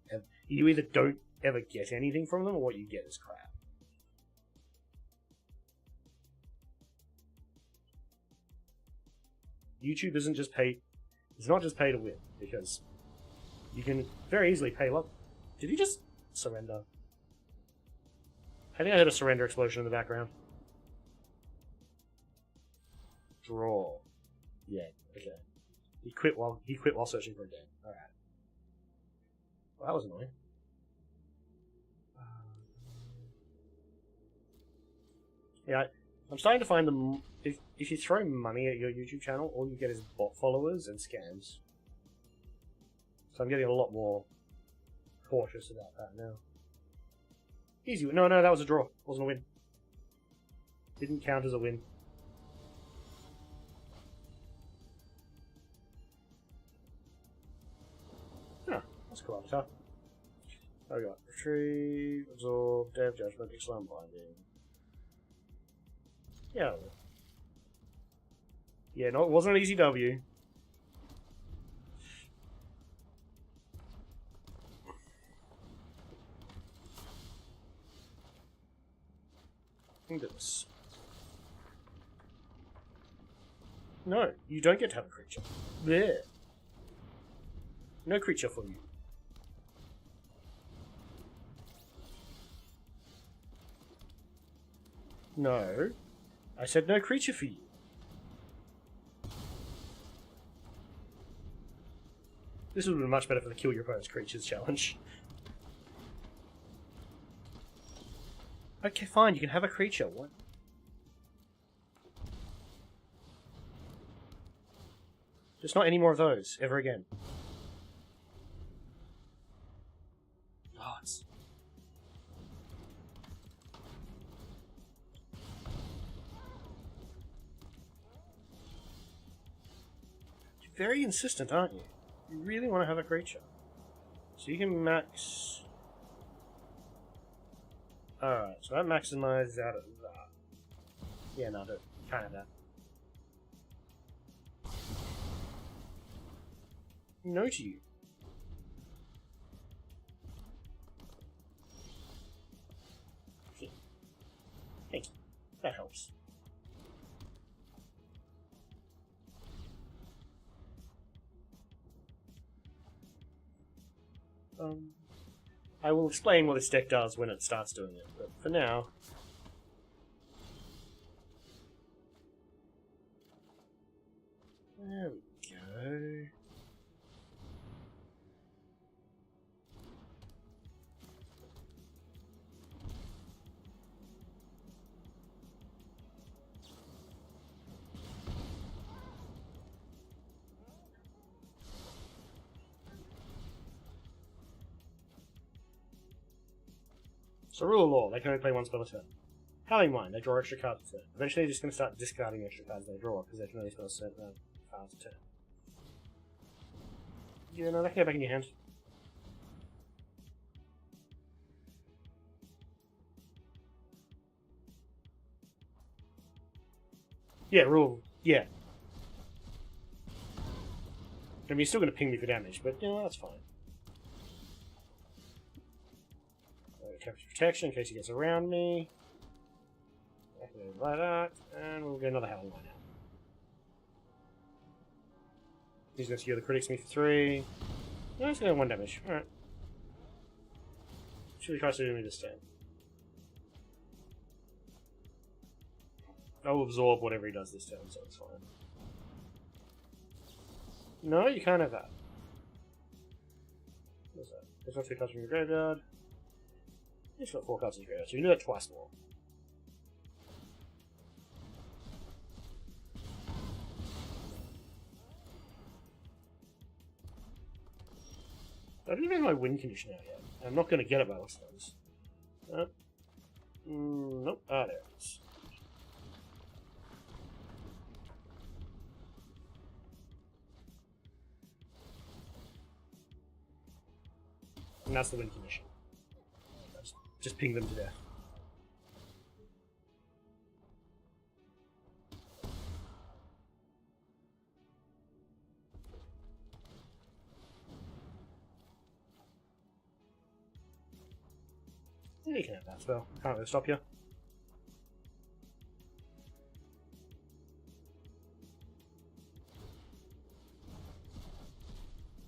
either don't ever get anything from them, or what you get is crap. YouTube isn't just pay. It's not just pay to win, because you can very easily pay. Look, did he just surrender? I think I heard a surrender explosion in the background. Draw. Yeah. Okay. He quit while searching for a game. All right. Well, that was annoying. Yeah, I'm starting to find them. If you throw money at your YouTube channel, all you get is bot followers and scams. So I'm getting a lot more cautious about that now. Easy. No, that was a draw. Wasn't a win. Didn't count as a win. Huh, that's cool. Avatar. Oh, we got Retrieve, Absorb, Dev, Judgment, Pixel, and Binding. Yeah. Yeah, no, it wasn't an easy W. Look at this. No, you don't get to have a creature. There. No creature for you. No. I said no creature for you. This would have been much better for the kill your opponent's creatures challenge. Okay, fine, you can have a creature. What? Just not any more of those, ever again. Lots. You're very insistent, aren't you? You really want to have a creature. So you can max... Alright, so that maximizes out of that. Yeah, no, can't have that. No to you. Thank you. That helps. I will explain what this deck does when it starts doing it, but for now... There we go. So rule of law, they can only play one spell a turn. Howling Mind, they draw extra cards a turn. Eventually they're just going to start discarding extra cards they draw, because they can only spell certain cards a turn. Yeah, no, they can go back in your hand. Yeah, rule, yeah. I mean, you're still going to ping me for damage, but, you know, that's fine. Capture protection in case he gets around me. Like that, and we'll get another Howling Line out. He's going to secure the critics me for 3. No, he's going to have 1 damage. Alright. Should he try to do me this turn? I will absorb whatever he does this turn, so it's fine. No, you can't have that. What's that? There's not 2 cards from your graveyard. He's got 4 cards in your graveyard, so you can do that twice more. I don't even have my win condition out yet. I'm not going to get it by looks of things. Nope. Ah, there it is. And that's the win condition. Just ping them to death. Yeah, you can have that spell. Can't really stop you.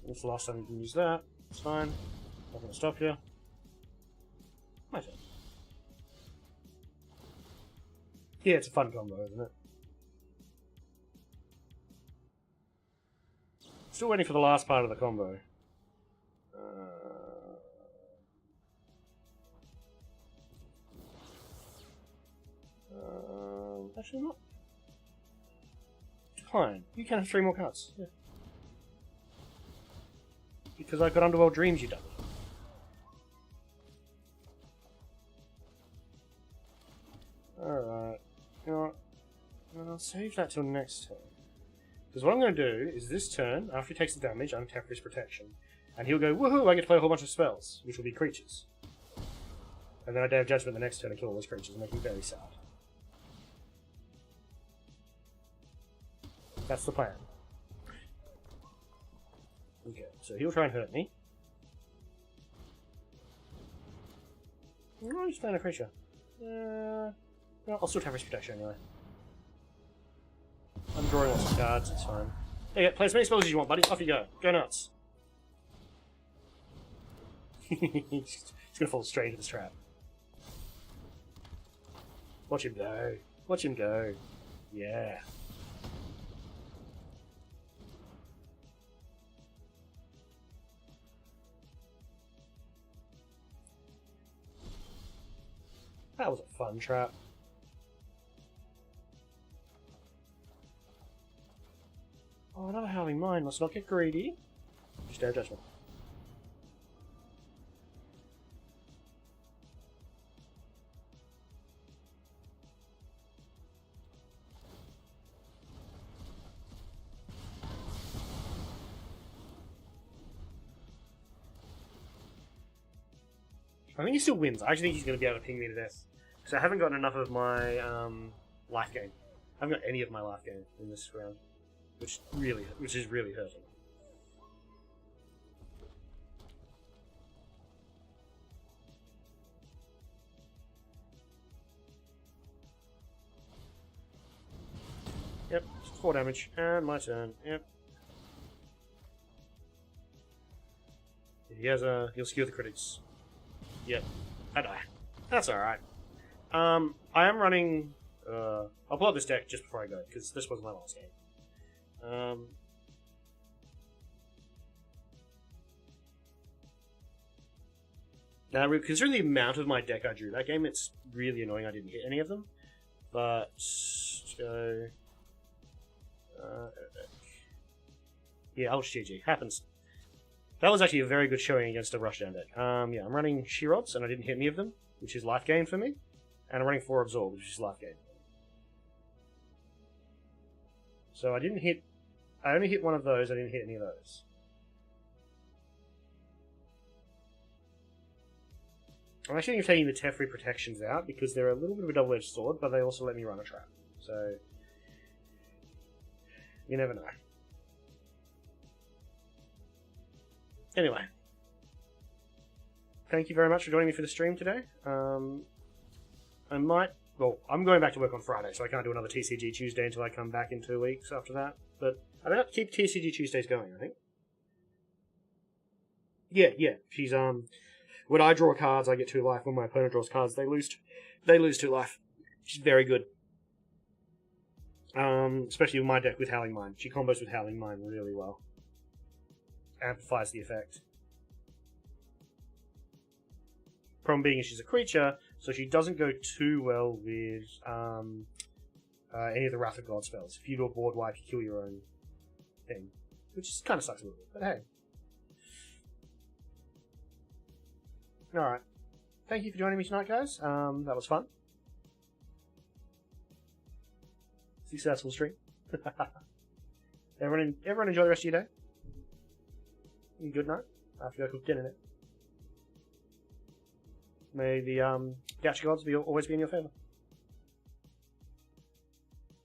It's the last time you can use that. It's fine. Not going to stop you. My turn. Yeah, it's a fun combo, isn't it? Still waiting for the last part of the combo. Actually not. Decline. You can have 3 more cards. Yeah. Because I've got Underworld Dreams, you dummy. Alright. You know what? I'll save that till next turn. Because what I'm going to do is this turn, after he takes the damage, untap his protection. And he'll go, woohoo, I get to play a whole bunch of spells, which will be creatures. And then I Day of Judgment the next turn and kill all those creatures and make him very sad. That's the plan. Okay, so he'll try and hurt me. No, just playing a creature. No, I'll still have his protection anyway. I'm drawing lots of cards, it's fine. There you go, play as many spells as you want, buddy. Off you go. Go nuts. He's gonna fall straight into this trap. Watch him go. Watch him go. Yeah. That was a fun trap. Oh, another Howling Mine. Let's not get greedy. Just air judgment. I think he still wins. I actually think he's going to be able to ping me to death. Because I haven't gotten enough of my life gain. I haven't got any of my life gain in this round. Which is really hurting. Yep, 4 damage. And my turn. Yep. He'll skew the critics. Yep. I die. That's alright. I am running... I'll pull up this deck just before I go, because this was my last game. Now, considering the amount of my deck I drew that game, it's really annoying I didn't hit any of them. But... So... yeah, I'll GG. Happens. That was actually a very good showing against a rushdown deck. Yeah, I'm running Sherods, and I didn't hit any of them, which is life gain for me. And I'm running 4 Absorb, which is life gain. So I didn't hit... I only hit one of those, I didn't hit any of those. I'm actually taking the Teferi protections out, because they're a little bit of a double-edged sword, but they also let me run a trap. So... you never know. Anyway. Thank you very much for joining me for the stream today. I might... Well, I'm going back to work on Friday, so I can't do another TCG Tuesday until I come back in 2 weeks after that. But I might keep TCG Tuesdays going, I think. Yeah. She's, when I draw cards, I get 2 life. When my opponent draws cards, they lose 2 life. She's very good. Especially with my deck with Howling Mine. She combos with Howling Mine really well. Amplifies the effect. Problem being is she's a creature, so she doesn't go too well with any of the Wrath of God spells. If you do a board wipe, you kill your own thing. Which kind of sucks a little bit, but hey. Alright. Thank you for joining me tonight, guys. That was fun. Successful stream. Everyone enjoy the rest of your day. Good night. After you go cook dinner now. May the gacha gods always be in your favour.